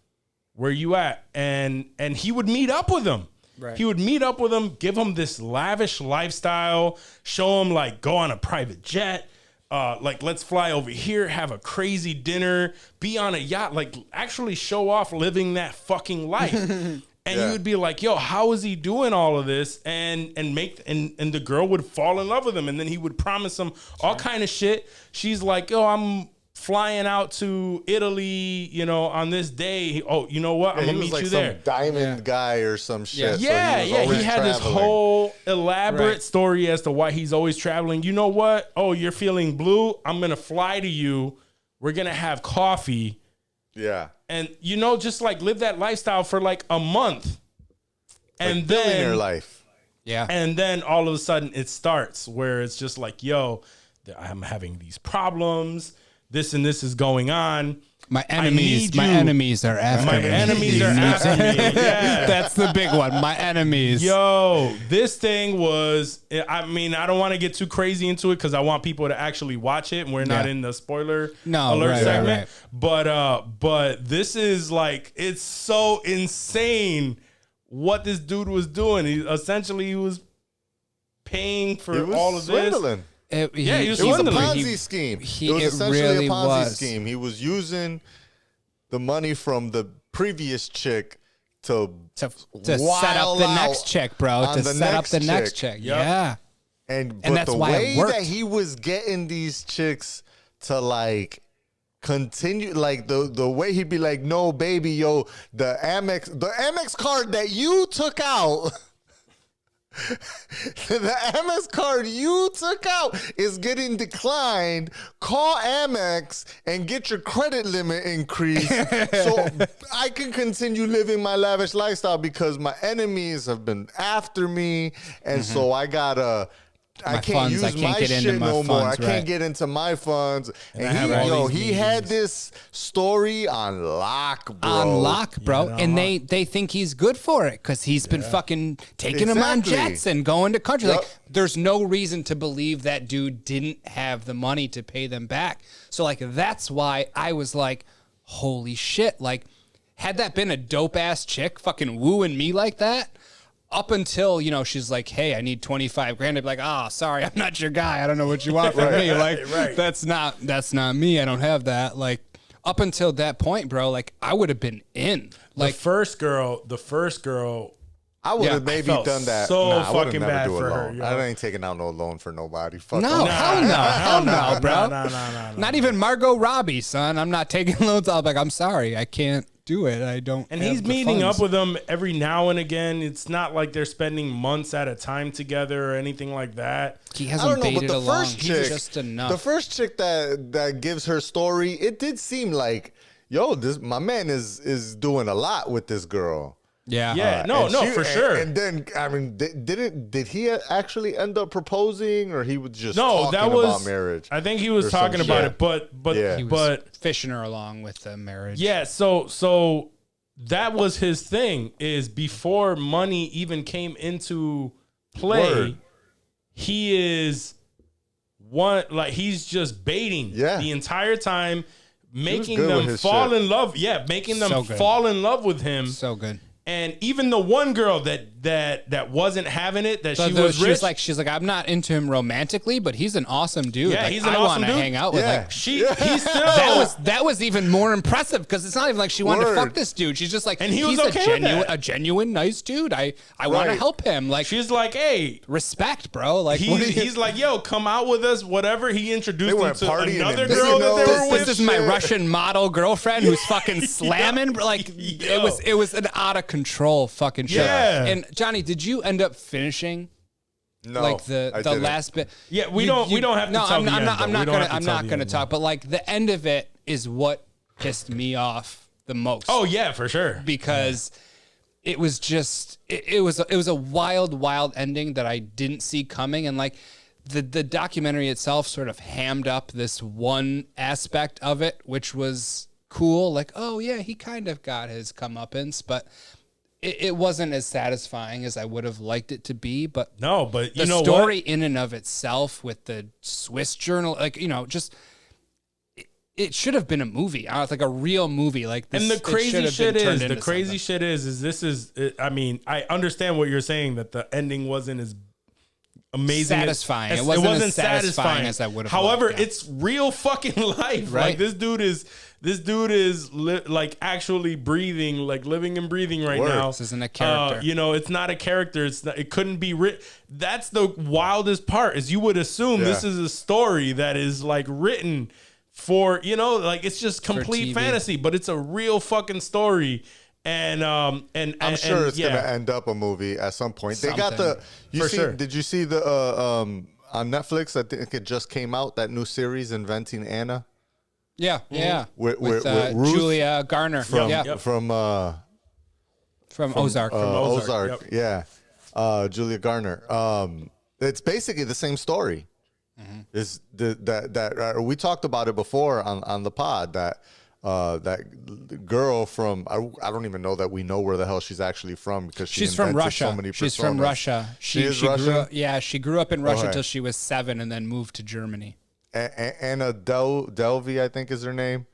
Where you at? And he would meet up with them. Right. He would meet up with him, give him this lavish lifestyle, show him like go on a private jet. Like, let's fly over here, have a crazy dinner, be on a yacht, like actually show off living that fucking life. And Yeah. you would be like, yo, how is he doing all of this? And the girl would fall in love with him. And then he would promise him all kind of shit. She's like, yo, I'm flying out to Italy, you know, on this day. Oh, you know what? I'm he gonna was meet like you some there. diamond guy or some shit. so Yeah, was he always had this traveling. whole elaborate Right. story as to why he's always traveling. You know what? Oh, you're feeling blue? I'm going to fly to you. We're going to have coffee. Yeah. And, you know, just like live that lifestyle for like a month. And Like billionaire then, life. Yeah. and then all of a sudden it starts where it's just like, yo, I'm having these problems. This and this is going on. My need you. enemies are after My me. enemies are after me. Yeah. That's the big one. My enemies. Yo, this thing was, I mean, I don't want to get too crazy into it because I want people to actually watch it and we're not Yeah. in the spoiler No, alert right, segment. right. But this is like, it's so insane what this dude was doing. He was paying He for was all of swindling. this. Yeah, he was It was a swindling. Ponzi scheme. It was it essentially really a Ponzi was. scheme. He was using the money from the previous chick to to set up wild the out next check, bro. on To the set up next the next chick. check. Yep. Yeah. But that's the why it way worked. that he was getting these chicks to like continue, like the way he'd be like, no, baby, yo, the Amex card that you took out. The Amex card you took out is getting declined. Call Amex and get your credit limit increased so I can continue living my lavish lifestyle because my enemies have been after me. And so I gotta... I can't use my shit no more. I can't get into my funds. And he had this story on lock, bro. On lock, bro. And they think he's good for it because he's been fucking taking them on jets and going to country. Yep. Like, there's no reason to believe that dude didn't have the money to pay them back. So, like, that's why I was like, holy shit. Like, had that been a dope-ass chick fucking wooing me like that, up until, you know, she's like, hey, I need 25 grand. I'd be like, oh, sorry, I'm not your guy. I don't know what you want from me. Like, that's not me. I don't have that. Like, up until that point, bro, like, I would have been in. Like, The first girl, I would have maybe felt done that. so I would've fucking never bad do a for her, loan. yo. I ain't taking out no loan for nobody. Fuck no, that. hell no, bro. No. Not even Margot Robbie, son. I'm not taking loans. I'm like, I'm sorry. I can't do it. I don't. And have he's the meeting funds. up with them every now and again. It's not like they're spending months at a time together or anything like that. He I hasn't don't know, but baited the along. first He's chick, just enough. the first chick that gives her story, it did seem like, yo, my man is doing a lot with this girl. yeah. Yeah, for And- sure. And then, I mean, did he actually end up proposing, or he was just No, talking that was about marriage? I think he was or some talking about shit. it, but Yeah. He was but fishing her along with the marriage. yeah, so that was his thing. Is before money even came into play, Word. he is he's just baiting the entire time, making good with them his fall shit. in love. Yeah, making them So good. fall in love with him. So good. And even the one girl that wasn't having it, that So she was rich. she's like, I'm not into him romantically, but he's an awesome dude. Yeah, Like, he's an I awesome wanna dude. hang out with. Yeah. Like, He's still that was even more impressive because it's not even like she wanted to Word. fuck this dude. She's just like, And he was he's okay with a genuine nice dude. I want to Right. help him. Like, She's like, hey, respect, bro. Like, what do you- he's like, yo, come out with us, whatever. He introduced They him went to partying another in girl that they Mykonos. were with. this is my Russian model girlfriend who's fucking slamming. Like, Yo. it was an out of control fucking show. Yeah. And Johnny, did you end up finishing? No, Like I the didn't. last bit. Yeah, we don't have to No, tell I'm the not. end, I'm though. not We don't gonna. have to I'm tell not the gonna end, talk. But like the end of it is what pissed me off the most. Oh yeah, for sure. because it was just it was a wild ending that I didn't see coming, and like the documentary itself sort of hammed up this one aspect of it, which was cool. Like, oh yeah, he kind of got his comeuppance, but it wasn't as satisfying as I would have liked it to be. But No, but you the know story what? in and of itself with the Swiss journal, like, you know, just it should have been a movie, like a real movie. Like this, And the it should crazy have shit been turned is, into something. this is. I mean, I understand what you're saying, that the ending wasn't as amazing, Satisfying. It wasn't as satisfying as I would have However, liked, yeah. it's real fucking life. Right. Like this dude is like actually breathing, like living and breathing right Word. now. This isn't a character. You know, it's not a character. It couldn't be written. That's the wildest part. Is you would assume this is a story that is like written for, you know, like it's just complete TV. fantasy, but it's a real fucking story. And I'm sure it's yeah. gonna end up a movie at some point. They got Something. For sure. Did you see the on Netflix? I think it just came out, that new series, Inventing Anna. Yeah, yeah. With With Ruth Julia Garner from yeah. from From Ozark. Ozark, yeah, Julia Garner. It's basically the same story. Is that we talked about it before on the pod, that that girl from I don't even know that we know where the hell she's actually from, because She's from invented Russia. So many She's from personas. Russia. She is grew Russian? up, yeah, she grew up in Russia Okay. till she was 7 and then moved to Germany. Anna Delvey, I think is her name.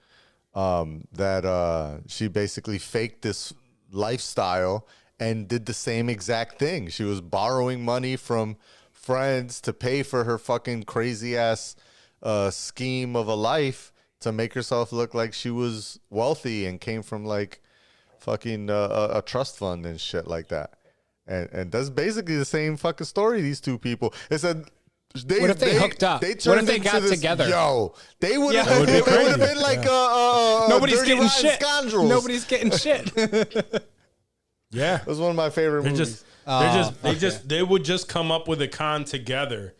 That she basically faked this lifestyle and did the same exact thing. She was borrowing money from friends to pay for her fucking crazy ass scheme of a life to make herself look like she was wealthy and came from like fucking a trust fund and shit like that. And that's basically the same fucking story. These two people. It said. What if they hooked up? What if they got together? Yo, they would have That would be been like Nobody's Dirty getting Rotten shit. Scoundrels. Nobody's getting shit. Yeah. It was one of my favorite movies. They would just come up with a con together,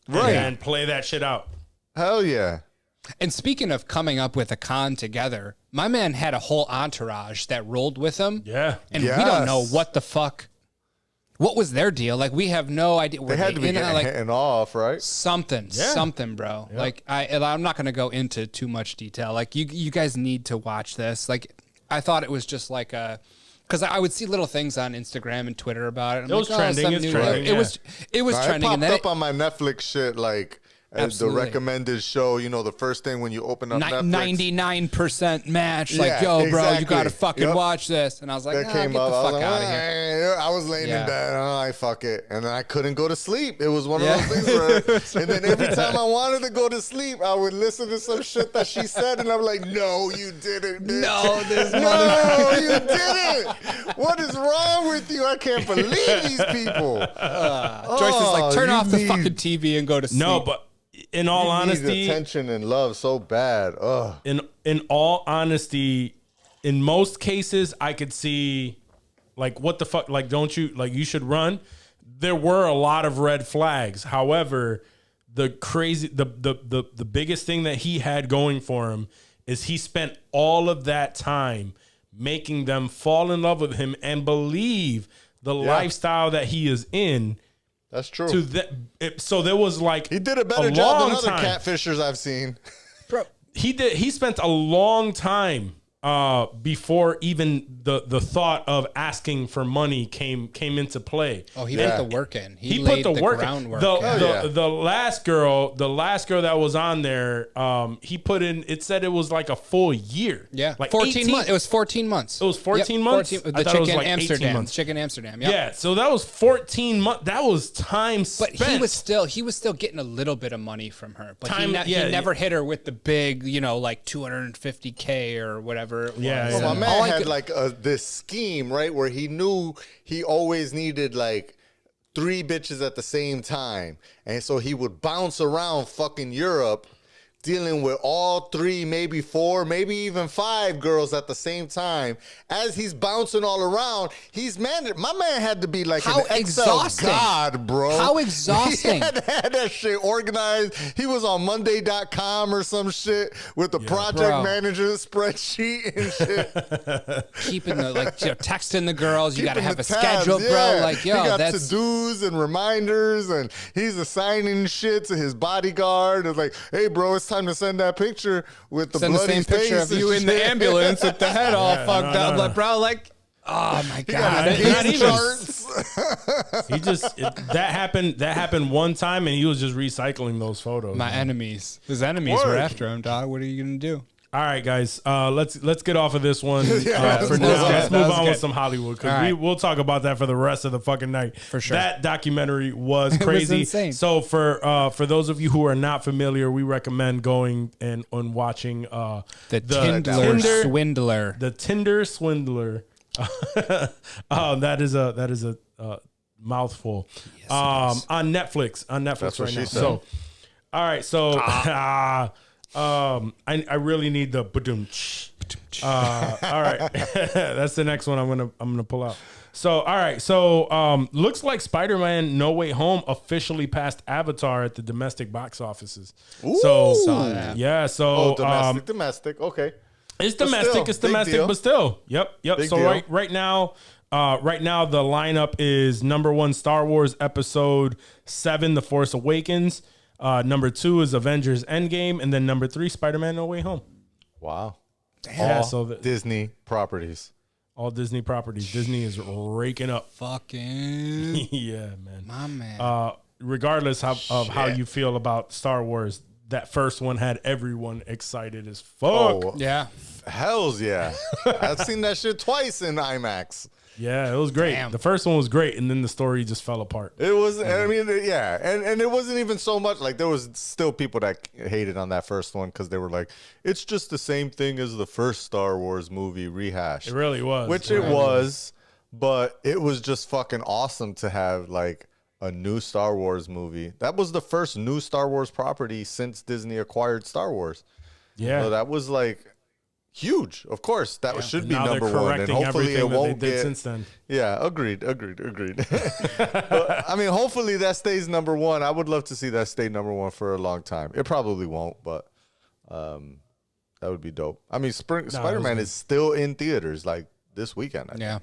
Right. and play that shit out. Hell yeah. And speaking of coming up with a con together, my man had a whole entourage that rolled with him. Yeah. And we don't know what the fuck. What was their deal? Like, we have no idea. They had to be getting off, right? Something, bro. Yep. Like, I'm not going to go into too much detail. Like, you guys need to watch this. Like, I thought it was just like because I would see little things on Instagram and Twitter about it. It was trending. It's trending. It was trending. It And popped then up on my Netflix shit, like, as the recommended show, you know, the first thing when you open up Netflix. 99% match. Like, Yeah, yo, bro, exactly. you got to fucking watch this. And I was like, That came get up. the I fuck was out like, of here. I was laying in bed. I'm like, fuck it. And then I couldn't go to sleep. It was one of Yeah. those things where, and then every time I wanted to go to sleep, I would listen to some shit that she said, and I'm like, no, you didn't. Bitch. No, this No, you didn't. What is wrong with you? I can't believe these people. Joyce is like, turn you off the need- fucking TV and go to sleep. No, but in all You need honesty, attention and love so bad. Ugh. in all honesty, in most cases, I could see, like, what the fuck, like, don't you, like, you should run. There were a lot of red flags. However, the biggest thing that he had going for him is he spent all of that time making them fall in love with him and believe the lifestyle that he is in. That's true. So there was like, He did a better job than other catfishers I've seen. Bro, he spent a long time before even the thought of asking for money came into play. oh, he put the work in. He Put laid the work in. groundwork. The last girl that was on there, he put in. It said it was like a full year. Yeah, like 14 months. It was 14 months. It was 14 months? 14, I the thought it was chicken like 18 Amsterdam. months. Chicken Amsterdam. Yep. Yeah, so that was 14 months. That was time But spent. he was still getting a little bit of money from her. But Time- he yeah, never hit her with the big, like $250K or whatever it was. Yeah, Well, yeah. my All man I had could- like this scheme, right, where he knew he always needed like 3 bitches at the same time. And so he would bounce around fucking Europe dealing with all 3, maybe 4, maybe even 5 girls at the same time. As he's bouncing all around, my man had to be like How an Excel exhausting. god, bro. How exhausting. He had that shit organized. He was on Monday.com or some shit with the project bro. manager spreadsheet and shit. Keeping texting the girls. You got to Keeping have the a tabs, schedule, bro. yeah. Like, yo, he got that's to-dos and reminders, and he's assigning shit to his bodyguard. It's like, hey, bro, it's time to send that picture with the send the bloody same picture face of you and in the shit. ambulance with the head all fucked up. no. Like, bro, like, oh my He got god. his not Gantt even. charts. He just that happened one time, and he was just recycling those photos. My enemies. His enemies were Word. after him, dog. What are you gonna do? All right, guys, let's get off of this one for let's now. move on. Let's That move was on with good. some Hollywood, All right. because we'll talk about that for the rest of the fucking night. For sure. That documentary was was crazy. insane. So for those of you who are not familiar, we recommend going and watching The Tinder Swindler. The Tinder Swindler. That is a mouthful. On Netflix. That's what right she now. said. So, all right. So, I really need the ba-doom. All right, that's the next one I'm gonna pull out. So, all right. So, looks like Spider-Man: No Way Home officially passed Avatar at the domestic box offices. So, yeah. So, domestic. Okay. it's But domestic. still, It's big domestic, deal. but still. Yep. Big So deal. right now, the lineup is number 1, Star Wars Episode 7, The Force Awakens. Number 2 is Avengers Endgame, and then number 3, Spider-Man: No Way Home. Wow. Yeah. All So Disney properties. all Disney properties. Disney is raking up. Fucking Yeah, man. my man. Regardless of how you feel about Star Wars, that first one had everyone excited as fuck. Oh, yeah. hells yeah. I've seen that shit twice in IMAX. Yeah, it was great. Damn. The first one was great, and then the story just fell apart. It was, I mean, yeah, and it wasn't even so much like there was still people that hated on that first one because they were like, it's just the same thing as the first Star Wars movie rehashed. It really was. Which it was, but it was just fucking awesome to have like a new Star Wars movie. That was the first new Star Wars property since Disney acquired Star Wars. Yeah. So that was like huge. Of course, that should be Now they're number one, and correcting hopefully it everything that won't they did get. since then. Yeah, agreed. But, I mean, hopefully that stays number one. I would love to see that stay number one for a long time. It probably won't, but that would be dope. I mean, Spider-Man is still in theaters like this weekend. I think.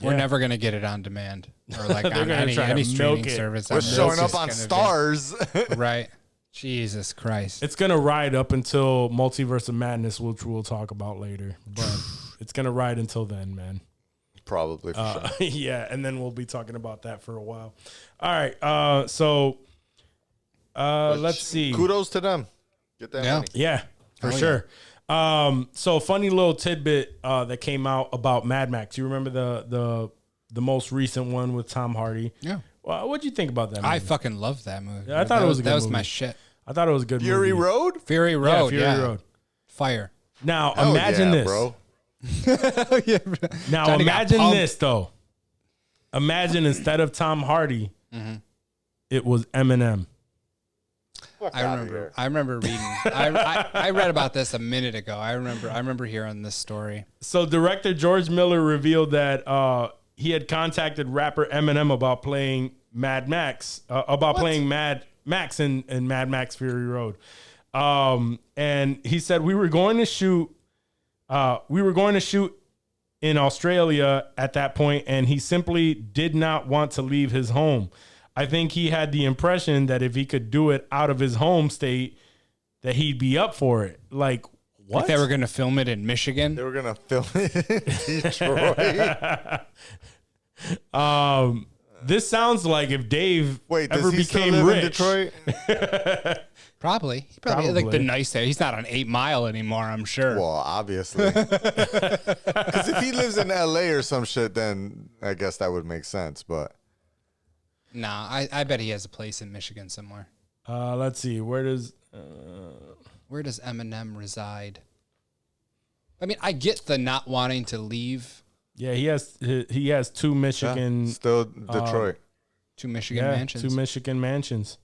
We're never gonna get it on demand or like They're on gonna try to any milk streaming it. service. We're It's showing up just on gonna be- Stars. right? Jesus Christ! It's gonna ride up until Multiverse of Madness, which we'll talk about later. But it's gonna ride until then, man. Probably for sure. Yeah, and then we'll be talking about that for a while. All right, so let's see. Kudos to them. Get that money. Yeah, for sure. So funny little tidbit that came out about Mad Max. You remember the most recent one with Tom Hardy? Yeah. Well, what'd you think about that movie? I fucking loved that movie. Yeah, I thought it was a good that was movie. my shit. I thought it was a good Fury movie. Road? Fury Road. Fury Yeah, Road. Fire. Now Hell imagine yeah, this. bro. Now Johnny got imagine pumped. this though. Imagine instead of Tom Hardy, it was Eminem. I remember reading. I read about this a minute ago. I remember hearing this story. So director George Miller revealed that he had contacted rapper Eminem about playing Mad Max, playing Mad Max in Mad Max Fury Road. And he said we were going to shoot in Australia at that point, and he simply did not want to leave his home. I think he had the impression that if he could do it out of his home state, that he'd be up for it. Like, what? Like they were going to film it in Michigan. They were going to film it in Detroit. This sounds like if Dave Wait, ever does he became still live rich. in Detroit? Probably. He probably like been nice there. He's not on 8 Mile anymore, I'm sure. Well, obviously. Because if he lives in LA or some shit, then I guess that would make sense. But Nah, I bet he has a place in Michigan somewhere. Let's see. Where does Eminem reside? I mean, I get the not wanting to leave he has two Michigan still Detroit. to Michigan mansions. two Michigan mansions.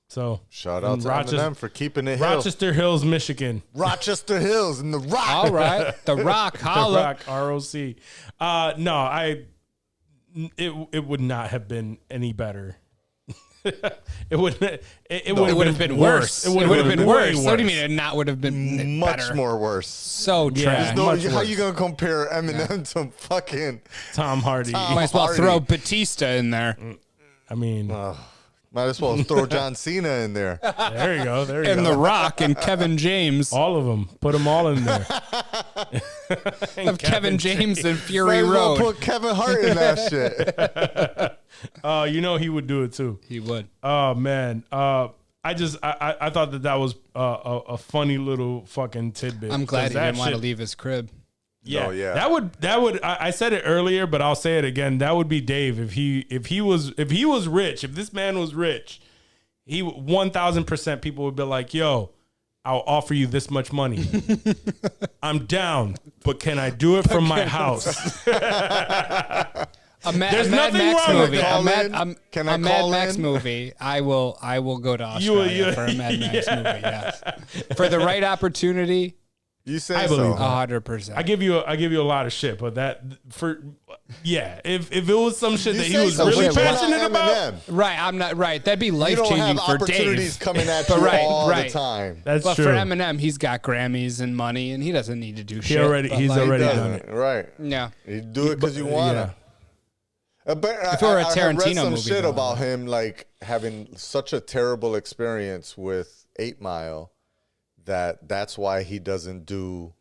So Shout out in to Eminem for keeping it Rochester Hills, Michigan. Rochester Hills and the Rock. All right, the Rock, The holla. Rock, ROC. It would not have been any better. It would have been worse. It would have been worse. way What do you mean it not would have been Much better? more worse. So Yeah. trash. No, much how worse. you gonna compare Eminem to fucking? Tom Hardy. Might as well Hardy. throw Bautista in there. I mean, Might as well throw John Cena in there. there you go. There you And go. The Rock and Kevin James. All of them. Put them all in there. Of Kevin James and Might Fury as well Road. put Kevin Hart in that shit. You know he would do it too. He would. Oh man. I thought that was a funny little fucking tidbit. I'm glad he 'Cause that didn't want to shit- leave his crib. Yeah, Oh, yeah. That would. I said it earlier, but I'll say it again. That would be Dave if he was rich. If this man was rich, 1,000% people would be like, "Yo, I'll offer you this much money. I'm down, but can I do it from my house?" There's Mad nothing Max wrong with movie. that. Can I a Mad call Max in? movie. I will go to Australia for a Mad Max movie. Yes, for the right opportunity. You say I believe so. that. 100%. I give you a lot of shit, but if it was some shit that he say was so, really but you're not passionate about, Eminem. Right, I'm not right. That'd be You life don't have changing for opportunities Dave. coming at But you right, all right. the time. that's But true. for Eminem, he's got Grammys and money, and he doesn't need to do shit. But he's like, already Doesn't done it? it. Right. Yeah. You do it because you want to. But If it were a I read Tarantino some movie, shit though. about him like having such a terrible experience with 8 Mile that's why he doesn't do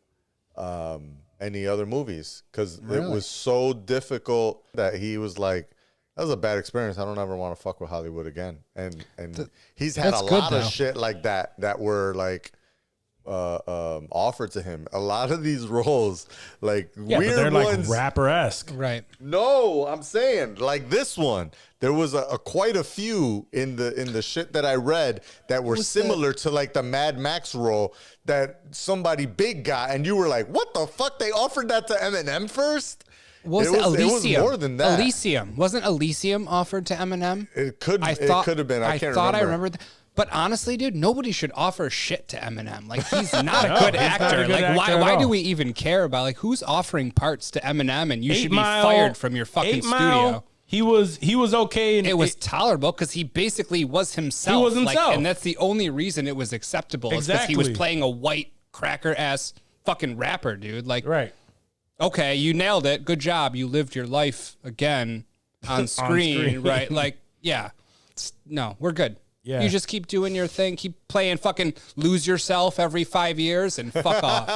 any other movies, because it was so difficult that he was like, that was a bad experience. I don't ever want to fuck with Hollywood again. And he's had that's a good, lot of though. shit like that were like offered to him. A lot of these roles, like Yeah, weird but they're ones, like rapper-esque. Right. No, I'm saying like this one. There was a quite a few in the shit that I read that were similar to like the Mad Max role that somebody big got, and you were like, "What the fuck? They offered that to Eminem first?" It was more than that. Elysium. Wasn't Elysium offered to Eminem? It could have been. I can't thought remember. I remembered. But honestly, dude, nobody should offer shit to Eminem. Like, he's not a good actor. Like, why do we even care about, like, who's offering parts to Eminem, and you should be fired from your fucking studio? He was okay. And it was tolerable because he basically was himself. He was himself. Like, and that's the only reason it was acceptable. Because he was playing a white cracker-ass fucking rapper, dude. Like, right. Okay, you nailed it. Good job. You lived your life again on screen, right? Like, yeah. No, we're good. Yeah. You just keep doing your thing. Keep playing fucking Lose Yourself every 5 years and fuck off.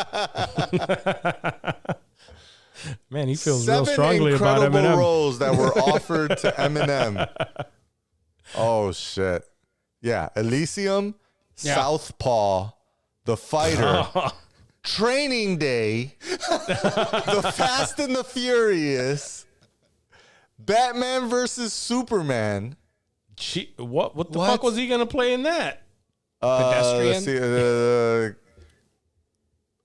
Man, he feels real strongly about incredible Eminem. roles that were offered to Eminem. Oh, shit. Yeah. Elysium, Southpaw, The Fighter, Training Day, The Fast and the Furious, Batman versus Superman. What the fuck was he gonna play in that? Pedestrian?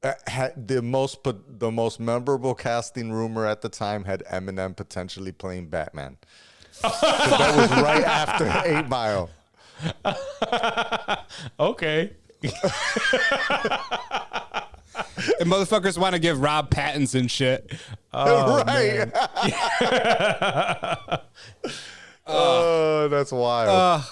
The most memorable casting rumor at the time had Eminem potentially playing Batman. That was right after 8 Mile. Okay. And motherfuckers want to give Rob Pattinson shit. Oh, right. Oh, that's wild.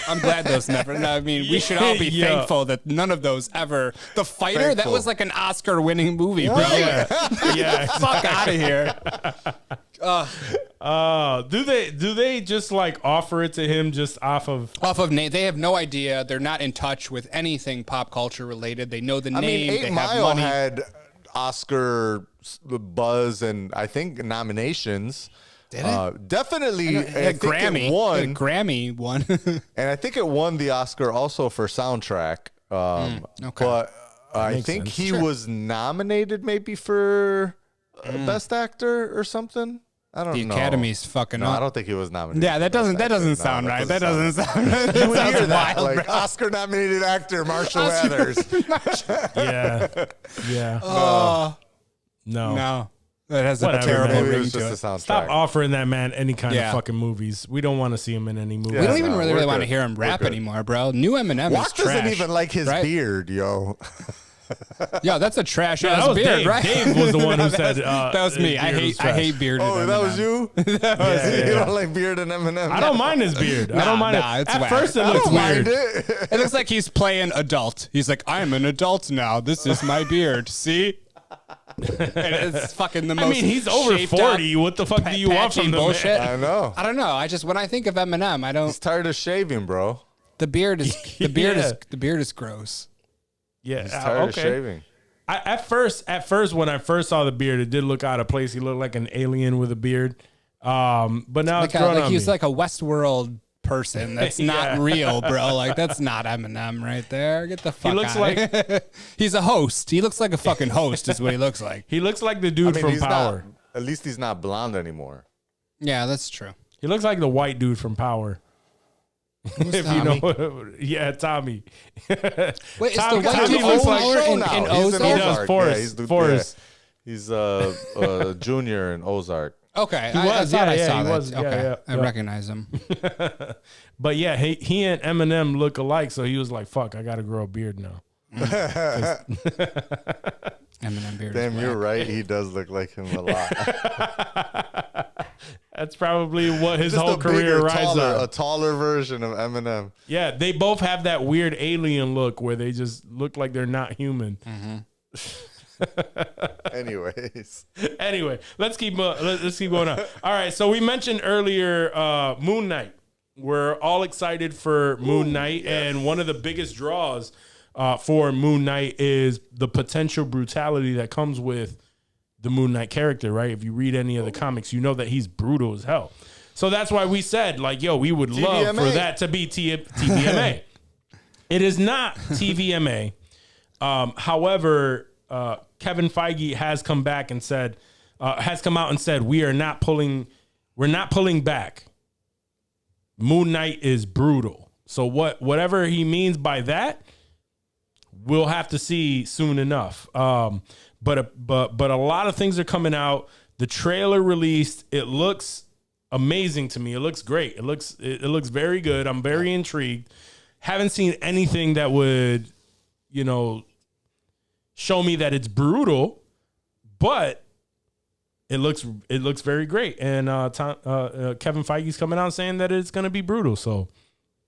I'm glad those never. No, I mean, we should all be thankful that none of those ever. The Fighter, that was like an Oscar-winning movie, bro. Yeah. Fuck out of here. Do they just like offer it to him just off of Nate? They have no idea. They're not in touch with anything pop culture related. They know the name. I mean, 8 they Mile have money. had Oscar buzz and I think nominations. Did it? Definitely, I think Grammy. it won. A Grammy won. And I think it won the Oscar also for soundtrack. Okay. But I makes think sense. he was nominated maybe for Best Actor or something. I don't The know. Academy's fucking No, up. I don't think he was nominated. Yeah, that for doesn't Best Actor. No, sound right. That sound doesn't sound right. You would That hear sounds that, wild, like bro. Oscar-nominated actor Marshall Mathers. yeah. No. That has Whatever, a terrible Maybe it ring was to just it. a soundtrack. Stop offering that man any kind Yeah. of fucking movies. We don't want to see him in any movies. We don't Yeah, even no, really we're want to good. hear him We're rap good. anymore, bro. New Eminem is Watt trash. doesn't even like his right? beard, yo. Yo, that's a trash Yeah, that ass was beard, Dave. right? Dave was the one who said that was me. I hate bearded. Oh, that was Eminem. you? Yeah. You don't like beard and Eminem? I don't mind his beard. I don't mind nah, it. it's At whack. first, it I looks don't mind weird. it. It looks like he's playing adult. He's like, I'm an adult now. This is my beard. See? And it's fucking the most. I mean, he's over shaped 40. up, What the fuck do you want patchy from the bullshit? man? I know. I don't know. I just when I think of Eminem, I don't. He's tired of shaving, bro. The beard is Yeah. the beard is gross. Yeah, He's tired of okay. shaving. At first, when I first saw the beard, it did look out of place. He looked like an alien with a beard. But now it's grown on he's me. like a Westworld person that's not real, bro. Like that's not Eminem right there. Get the fuck looks out. He's a host. He looks like a fucking host is what he looks like. He looks like the dude from he's Power. not. At least he's not blonde anymore. Yeah, that's true. He looks like the white dude from Power. If Tommy? you know, yeah, Tommy. Wait, is the Tommy white dude looks from like Power in He's Ozark? He does Ozark. Forrest. Yeah, Forrest. He's a junior in Ozark. Okay, He I was, thought I yeah, saw he that. was, yeah, Okay, yeah, I yeah. recognize him. But yeah, he and Eminem look alike, so he was like, "Fuck, I got to grow a beard now." Eminem beard. Damn, is you're whack. right. He does look like him a lot. That's probably what his Just whole a career bigger, rides a on. taller version of Eminem. Yeah, they both have that weird alien look where they just look like they're not human. Anyways, Anyway, let's keep going on. All right, so we mentioned earlier Moon Knight. We're all excited for Moon Knight, and one of the biggest draws for Moon Knight is the potential brutality that comes with the Moon Knight character, right? If you read any of the comics, you know that he's brutal as hell. So that's why we said, like, yo, we would love for TVMA. that to be TVMA. It is not TVMA. However, Kevin Feige has come back and said, come out and said, we're not pulling back. Moon Knight is brutal. So whatever he means by that, we'll have to see soon enough. But a lot of things are coming out. The trailer released. It looks amazing to me. It looks great. It looks very good. I'm very intrigued. Haven't seen anything that would, show me that it's brutal, but it looks very great. And Kevin Feige's coming out saying that it's going to be brutal. So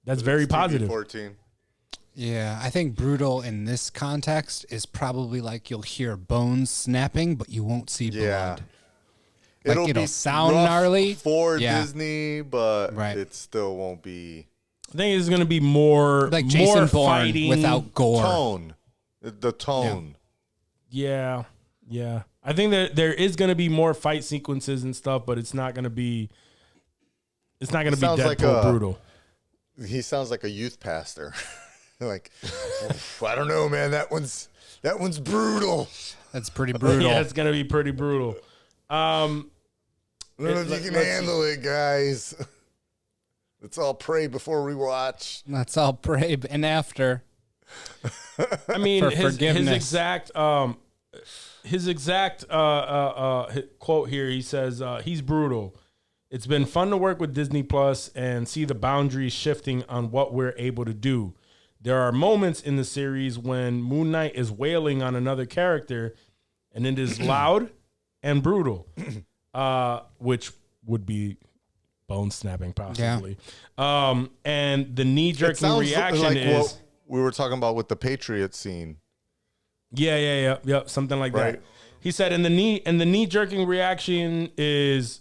that's very positive. 14. Yeah, I think brutal in this context is probably like you'll hear bones snapping, but you won't see blood. Like it'll sound gnarly for Disney, but it still won't be. I think it's going to be more like Jason more Bourne fighting without gore. The tone. Yeah. I think that there is going to be more fight sequences and stuff, but it's not going to be. It's not going to be Deadpool brutal. He sounds like a youth pastor. Like, I don't know, man. That one's brutal. That's pretty brutal. Yeah, it's gonna be pretty brutal. I don't know if you can handle it, guys. Let's all pray before we watch. Let's all pray and after. I mean, his exact quote here. He says he's brutal. It's been fun to work with Disney Plus and see the boundaries shifting on what we're able to do. There are moments in the series when Moon Knight is wailing on another character, and it is loud and brutal, which would be bone snapping possibly. Yeah. And the knee-jerking reaction like is what we were talking about with the Patriot scene. Yeah, something like that. He said, and the knee-jerking reaction is,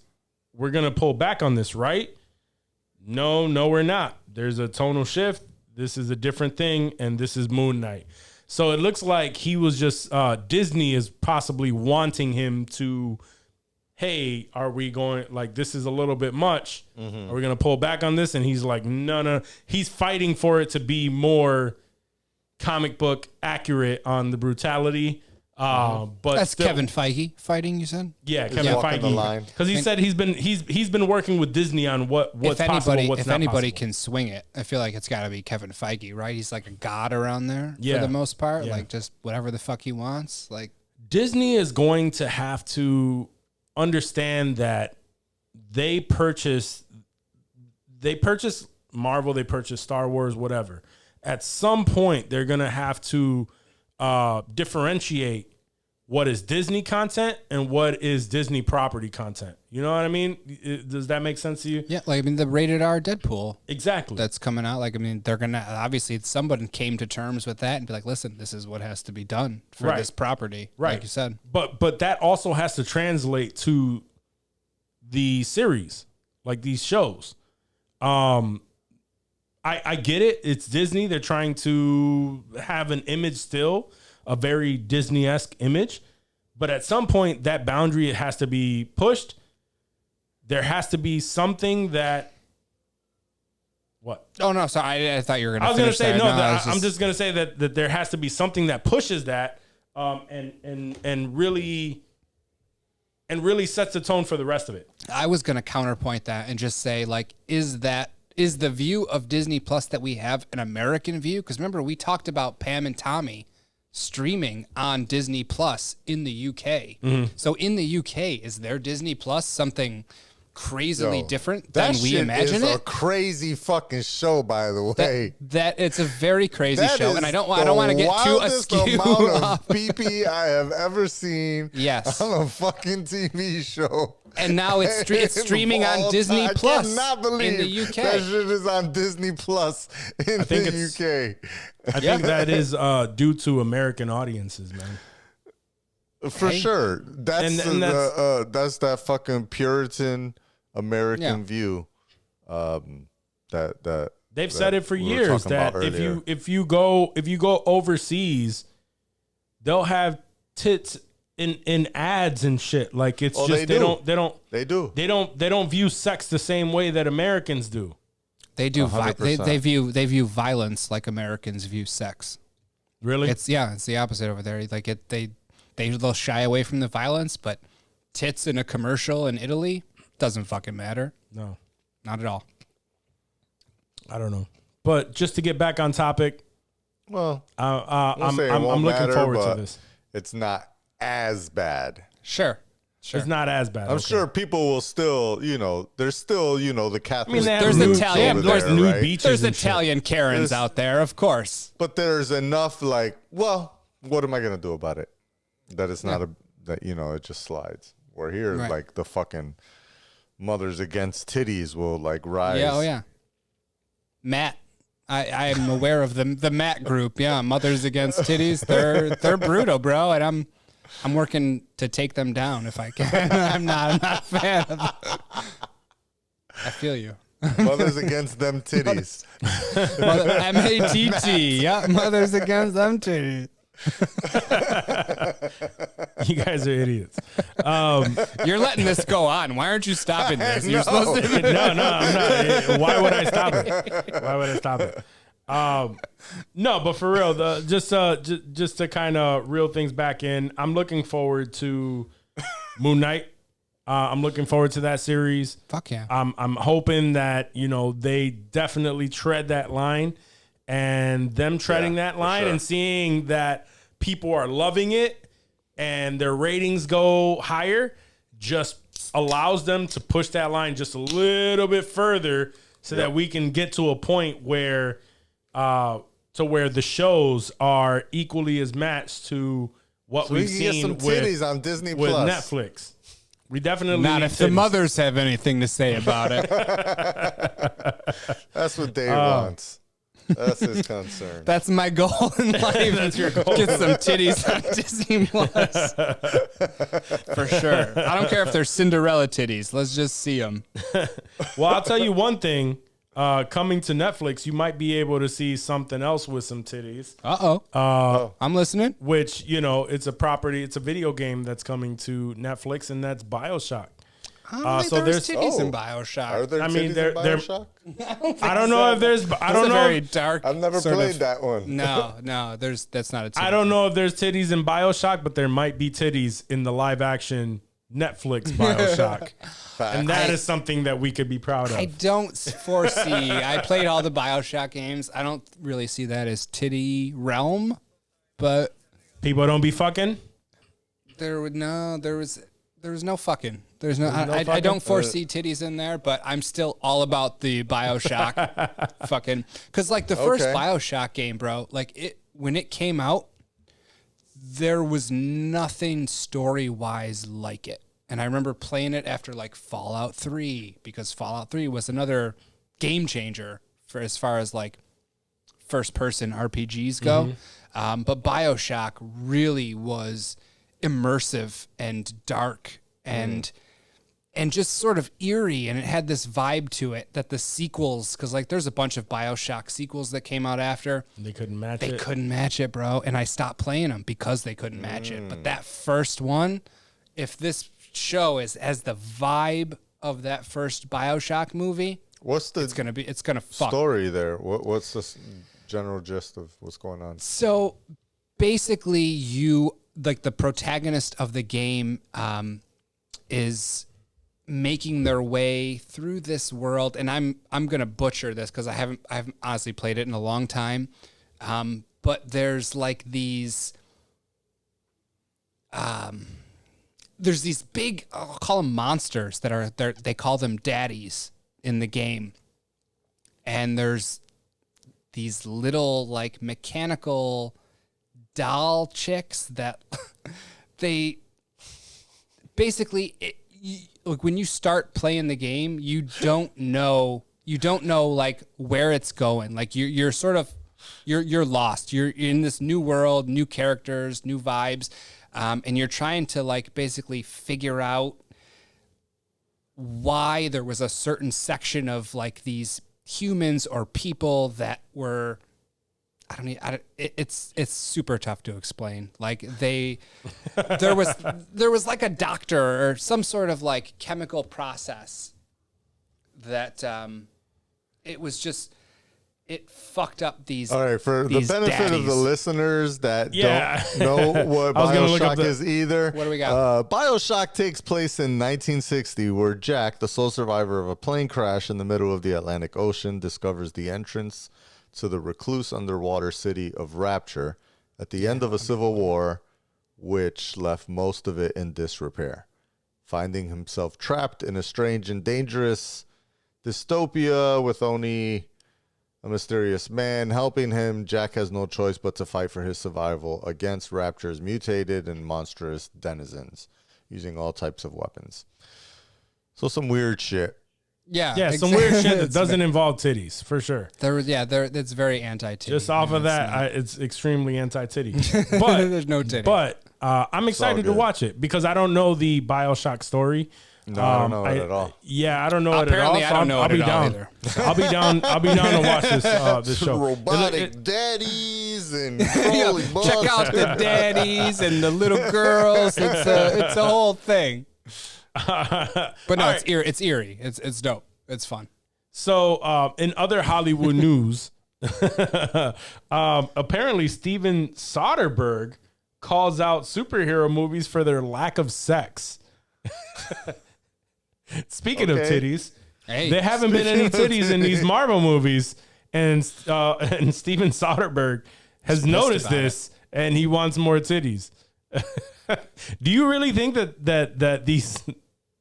we're gonna pull back on this, right? No, we're not. There's a tonal shift. This is a different thing, and this is Moon Knight. So it looks like he was just Disney is possibly wanting him to, hey, are we going, like, this is a little bit much. Mm-hmm. Are we going to pull back on this? And he's like, no. He's fighting for it to be more comic book accurate on the brutality. But that's still, Kevin Feige fighting, you said? Yeah, Kevin Feige. Because he said he's been working with Disney on what's possible, what's if not anybody possible. can swing it, I feel like it's got to be Kevin Feige, right? He's like a god around there for the most part, like just whatever the fuck he wants. Like Disney is going to have to understand that they purchase Marvel, they purchase Star Wars, whatever. At some point, they're gonna have to differentiate what is Disney content and what is Disney property content. You know what I mean? Does that make sense to you? Yeah, like I mean the rated R Deadpool. Exactly. That's coming out. Like I mean they're gonna obviously someone came to terms with that and be like, listen, this is what has to be done for this property. Right. Like you said. But that also has to translate to the series, like these shows. I get it. It's Disney. They're trying to have an image still, a very Disney-esque image. But at some point, that boundary it has to be pushed. There has to be something that... What? Oh, no, sorry. I thought you were going to I was going to say, I'm just going to say that there has to be something that pushes that and really sets the tone for the rest of it. I was going to counterpoint that and just say, like, is the view of Disney Plus that we have an American view? Because remember, we talked about Pam and Tommy streaming on Disney Plus in the UK. Mm-hmm. So in the UK, is their Disney Plus something crazily different than we imagine it? That is a crazy fucking show, by the way. That it's a very crazy show, and I don't want to get too askew. Amount of pee I have ever seen yes. on a fucking TV show. And now it's streaming on Disney Plus in the UK. That shit is on Disney Plus in the UK. I think that is due to American audiences, man. For sure. That's that fucking Puritan American view. That they've said it for years that if you go overseas, they'll have tits in ads and shit. Like it's they don't view sex the same way that Americans do. They do. They 100%. they view violence like Americans view sex. Really? It's the opposite over there. Like they'll shy away from the violence, but tits in a commercial in Italy doesn't fucking matter. No, not at all. I don't know. But just to get back on topic, Well, I'm looking forward to this. It's not as bad. Sure. It's not as bad. I'm sure people will still, there's still, the Catholic. there's Italian, there's there, new right? beaches. There's Italian Karens out there, of course. But there's enough what am I going to do about it? That it's not it just slides. Where here, Right. the fucking mothers against titties will rise. Yeah, oh yeah. Matt, I am aware of the Matt group. Yeah, Mothers Against Titties. They're brutal, bro, and I'm working to take them down if I can. I'm not a fan of them. I feel you. Mothers against them titties. MATT. Yeah, Mothers Against Them Titties. You guys are idiots. You're letting this go on. Why aren't you stopping this? You're supposed to. No, I'm not. Why would I stop it? No, but for real, just to kind of reel things back in, I'm looking forward to Moon Knight. I'm looking forward to that series. Fuck yeah. I'm hoping that they definitely tread that line, and them treading that line and seeing that people are loving it and their ratings go higher just allows them to push that line just a little bit further so that we can get to a point where the shows are equally as matched to what we've seen some titties on Disney with Plus. Netflix. We definitely Not need if the titties. mothers have anything to say about it. That's what Dave wants. That's his concern. That's my goal in life. That's your goal. Get some titties on Disney Plus. For sure. I don't care if they're Cinderella titties. Let's just see them. Well, I'll tell you one thing. Coming to Netflix, you might be able to see something else with some titties. I'm listening. Which, it's a property, it's a video game that's coming to Netflix, and that's BioShock. So there's titties in BioShock. Are there titties in BioShock? I don't know if there's. I don't know. Very dark. I've never played that one. No, that's not a titty. I don't know if there's titties in BioShock, but there might be titties in the live action Netflix BioShock. And that is something that we could be proud of. I don't foresee. I played all the BioShock games. I don't really see that as titty realm, but people don't be fucking. There was no fucking. There's no. I don't foresee titties in there, but I'm still all about the BioShock fucking. Because the first BioShock game, bro, when it came out, there was nothing story wise like it. And I remember playing it after Fallout 3, because Fallout 3 was another game changer for as far as first person RPGs go. But BioShock really was immersive and dark and just sort of eerie, and it had this vibe to it that the sequels, because there's a bunch of BioShock sequels that came out after. They couldn't match it. They couldn't match it, bro. And I stopped playing them because they couldn't match it. But that first one, if this show has the vibe of that first BioShock movie, it's gonna fuck. Story there? What's the general gist of what's going on? So basically, the protagonist of the game is making their way through this world, and I'm gonna butcher this because I haven't honestly played it in a long time. But there's these big, I'll call them monsters that are there. They call them daddies in the game, and there's these little mechanical doll chicks that they basically when you start playing the game, you don't know where it's going. You're sort of you're lost. You're in this new world, new characters, new vibes, and you're trying to basically figure out why there was a certain section of these humans or people that were. It's super tough to explain. There was a doctor or some sort of chemical process that it was just, it fucked up these. All right, for the benefit of the listeners that don't know what BioShock is either. What do we got? BioShock takes place in 1960, where Jack, the sole survivor of a plane crash in the middle of the Atlantic Ocean, discovers the entrance to the recluse underwater city of Rapture at the end of a civil war, which left most of it in disrepair. Finding himself trapped in a strange and dangerous dystopia with only a mysterious man helping him, Jack has no choice but to fight for his survival against Rapture's mutated and monstrous denizens, using all types of weapons. So some weird shit. Yeah, some weird shit that doesn't involve titties, for sure. It's very anti-titty. Just off of that, it's extremely anti-titty. But there's no titty. But I'm excited to watch it because I don't know the BioShock story. No, I don't know it at all. Yeah, I don't know it at all. Apparently, I don't know it at all either. I'll be down to watch this show. Robotic daddies and holy check out the daddies and the little girls. It's a whole thing. But no, it's eerie. It's dope. It's fun. So, in other Hollywood news, apparently Steven Soderbergh calls out superhero movies for their lack of sex. Speaking of titties, there haven't been any titties in these Marvel movies, and Steven Soderbergh has noticed this, and he wants more titties. Do you really think that these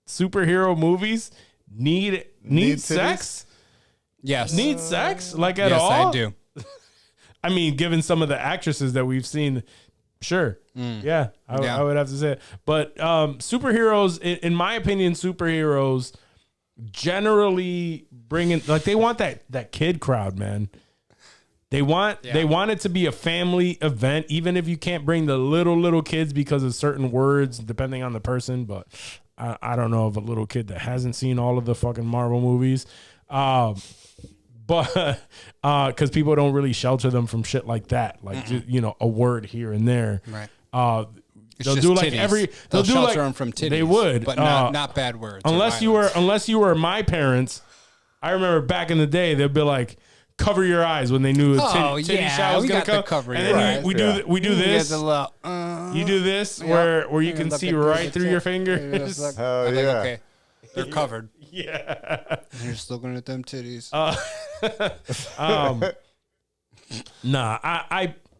superhero movies need sex? Yes. Need sex? Like at all? Yes, I do. I mean, given some of the actresses that we've seen, sure. Yeah, I would have to say it. But superheroes, in my opinion, superheroes generally bring in, like, they want that kid crowd, man. They want it to be a family event, even if you can't bring the little kids because of certain words, depending on the person. But I don't know of a little kid that hasn't seen all of the fucking Marvel movies. But because people don't really shelter them from shit like that, like a word here and there. Right. They'll do like titties. They'll shelter them from titties. They would, but not bad words. Unless you were my parents. I remember back in the day, they'd be like, cover your eyes when they knew a titty shot was gonna come. Cover and your then eyes. we do this. You do this where you can see right through your You're fingers. just Hell like, yeah. okay, they're covered. Yeah. You're just looking at them titties. Nah,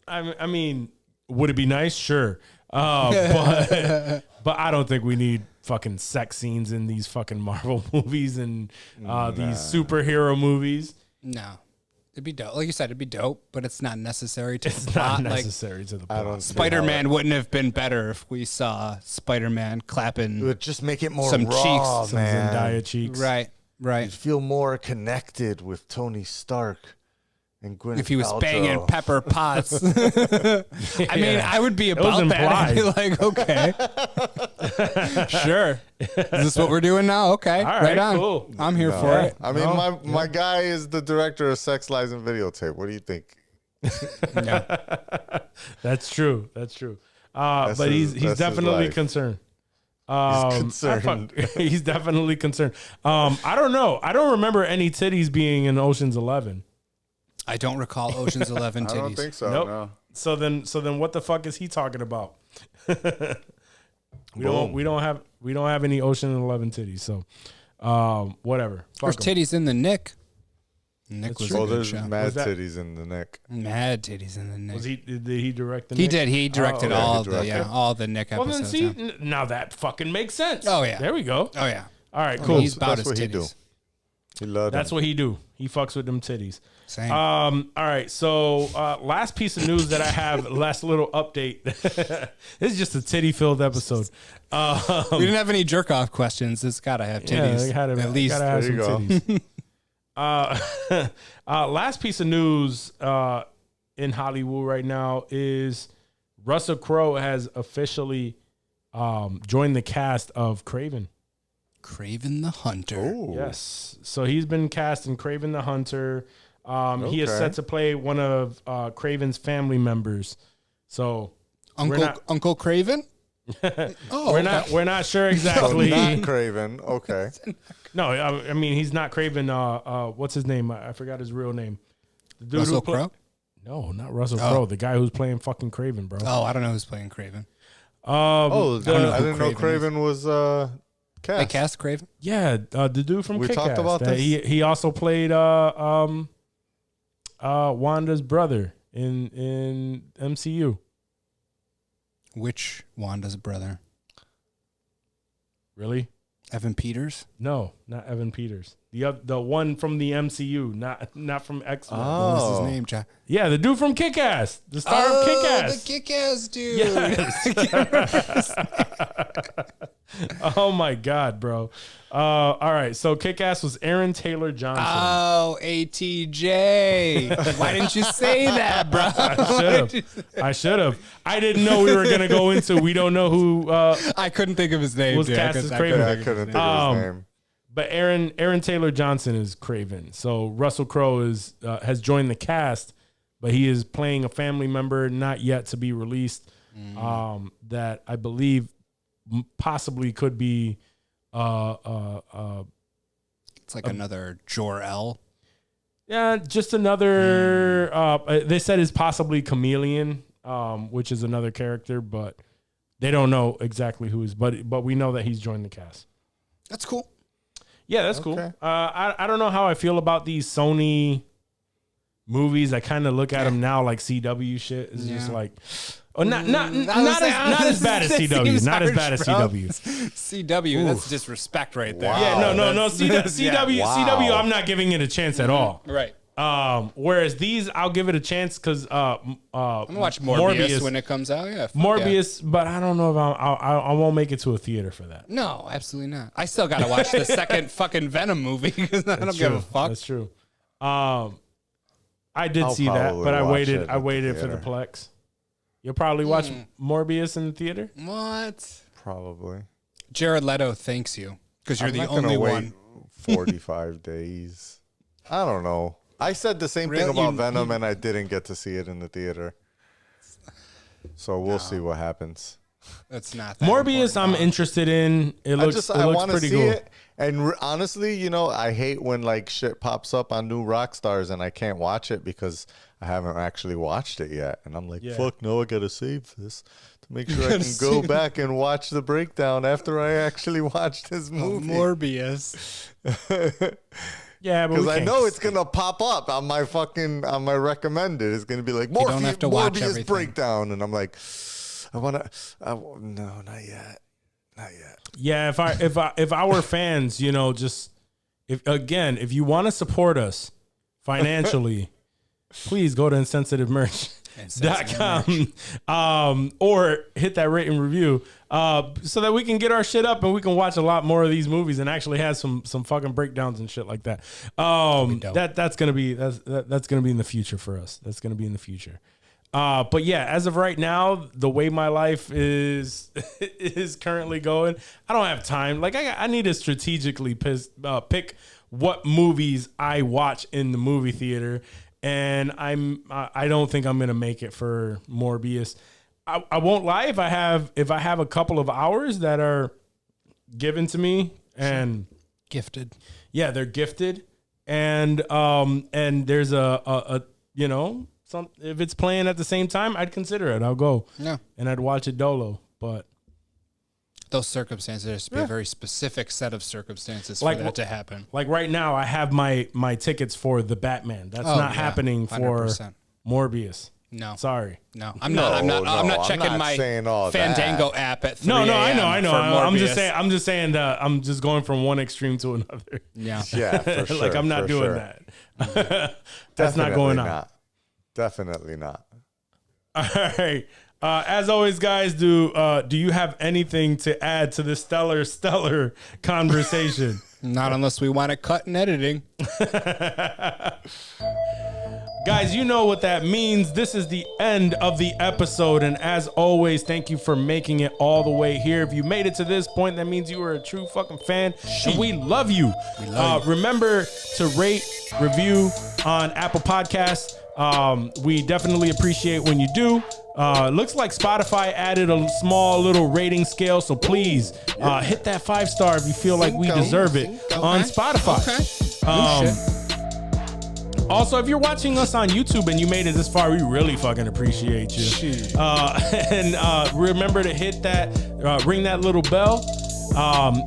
I mean, would it be nice? Sure. But I don't think we need fucking sex scenes in these fucking Marvel movies and these superhero movies. No. It'd be dope. Like you said, it'd be dope, but it's not necessary to It's the plot. not necessary to the plot. I don't see Spider-Man wouldn't have been better if we saw Spider-Man clapping. It would just make it more Some raw, cheeks. Some man. Zendaya cheeks. Right. You'd feel more connected with Tony Stark and Gwyneth If he was Paltrow. banging Pepper Potts. I mean, I would be about that. I'd be like, okay. Sure. Is this what we're doing now? Okay. All right on. cool. I'm here for it. I mean, my guy is the director of Sex, Lies, and Videotape. What do you think? That's true. But he's definitely concerned. He's concerned. He's definitely concerned. I don't know. I don't remember any titties being in Ocean's 11. I don't recall Ocean's 11 titties. I don't think so. Nope. No. So then what the fuck is he talking about? We don't have any Ocean 11 titties. So whatever. There's Fuck 'em. titties in the Nick. Nick was a good there's show. mad Was that- titties in the neck. Mad titties in the Nick. Did he direct the He Nick? did. He directed Oh, okay. all the Nick Well, episodes. then see, yeah. now that fucking makes sense. Oh, yeah. There we go. Oh yeah. All right, cool. He's about That's his what he do. titties. He loved That's them. what he do. He fucks with them titties. Same. All right. So last piece of news that I have, last little update. This is just a titty-filled episode. We didn't have any jerk off questions. It's gotta have titties. At least gotta have some There you titties. Last piece of news in Hollywood right now is Russell Crowe has officially joined the cast of Kraven. Kraven the Hunter. Ooh. Yes. So he's been cast in Kraven the Hunter. He is Okay. set to play one of Kraven's family members. So Uncle Craven? We're not sure So exactly. not Craven. Okay. No, I mean he's not Craven. What's his name? I forgot his real name. The dude Russell who Crowe? No, not Russell Crowe. The guy who's playing fucking Craven, bro. Oh, I don't know who's playing Craven. I know who didn't know Craven Craven was cast. They cast Craven? Yeah, the dude from We Kick-Ass. talked about this? He also played Wanda's brother in MCU. Which Wanda's brother? Really? Evan Peters? No, not Evan Peters. The one from the MCU, not from X-Men. What was his Oh. name, Jack? Yeah, the dude from Kick-Ass, the star of Kick-Ass. The Kick-Ass dude. Yes. Oh my God, bro. All right, so Kick-Ass was Aaron Taylor Johnson. Oh, ATJ. Why didn't you say that, bro? I should have. I didn't know we were gonna go into. We don't know who I couldn't think of his name. was dude. cast as Yeah, Craven. I couldn't think of his name. But Aaron Taylor Johnson is Craven. So Russell Crowe has joined the cast, but he is playing a family member not yet to be released. That I believe possibly could be. It's like another Jor-El. Yeah, just another. They said is possibly Chameleon, which is another character, but they don't know exactly who is. But we know that he's joined the cast. That's cool. Yeah, that's cool. Okay. I don't know how I feel about these Sony movies. I kind of look at them now like CW shit. It's just like, not as bad as CW. Not as bad as CW. CW, that's disrespect right there. Wow. Yeah, no. CW. Wow. CW. I'm not giving it a chance at all. Right. Whereas these, I'll give it a chance because I'm gonna watch Morbius when it comes out. Yeah, fuck Morbius, but I don't know if I won't make it to a theater for that. yeah. No, absolutely not. I still gotta watch the second fucking Venom movie because I don't give a fuck. That's true. I did I'll see that, probably but I watch waited. it I at the waited for the theater. Plex. You'll probably watch Morbius in the theater. What? Probably. Jared Leto thanks you because you're I'm the not gonna only wait one. 45 days. I don't know. I said the same thing Really? about Venom, and I didn't get to see it in the theater. So we'll see what happens. That's not that Morbius, I'm important. interested in. It looks I want to pretty see cool. it. And honestly, I hate when like shit pops up on new rock stars and I can't watch it because I haven't actually watched it yet. And I'm like, fuck no, I gotta save this to make sure I can go back and watch the breakdown after I actually watched this movie. Morbius. Yeah, but Because I can't- know it's gonna pop up on my recommended. It's gonna be like don't have to watch Morbius everything. breakdown, and I'm like, no, not yet. Yeah, if our fans, if you want to support us financially, please go to insensitivemerch.com or hit that rate and review so that we can get our shit up and we can watch a lot more of these movies and actually have some fucking breakdowns and shit like that. That's gonna be in the future for us. That's gonna be in the future. But yeah, as of right now, the way my life is currently going, I don't have time. Like I need to strategically pick what movies I watch in the movie theater, and I don't think I'm gonna make it for Morbius. I won't lie, if I have a couple of hours that are given to me and Gifted. yeah, they're gifted, and there's a if it's playing at the same time, I'd consider it. I'll go. Yeah. And I'd watch it dolo. But Those circumstances, there has to be a very specific set of circumstances Like, for that to happen. like right now, I have my tickets for the Batman. That's not happening for 100%. Morbius. No. Sorry. No, I'm not I'm checking not my saying all Fandango app at 3 No, I know. for I'm just Morbius. saying that I'm just going from one extreme to another. Yeah. Yeah, for sure. Like I'm not for doing sure. that. That's not going on. Definitely not. All right. As always, guys, do you have anything to add to this stellar conversation? Not unless we want it cut in editing. Guys, you know what that means. This is the end of the episode. And as always, thank you for making it all the way here. If you made it to this point, that means you are a true fucking fan. And we love you. Remember to rate, review on Apple Podcasts. We definitely appreciate when you do. Looks like Spotify added a small little rating scale, so please hit that 5-star if you feel like we deserve it on Spotify. Also, if you're watching us on YouTube and you made it this far, we really fucking appreciate you. And remember to hit that, ring that little bell.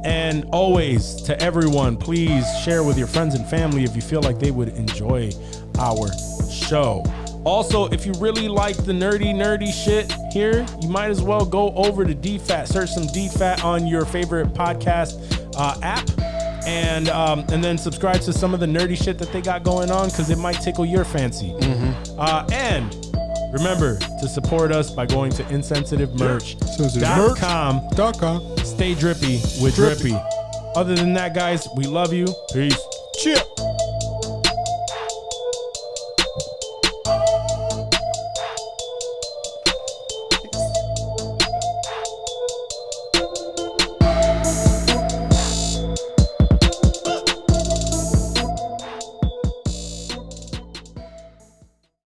And always, to everyone, please share with your friends and family if you feel like they would enjoy our show. Also, if you really like the nerdy shit here, you might as well go over to DFAT, search some DFAT on your favorite podcast app, and then subscribe to some of the nerdy shit that they got going on, because it might tickle your fancy. And remember to support us by going to insensitivemerch.com. Stay drippy with Drippy. Other than that, guys, we love you. Peace. Cheers.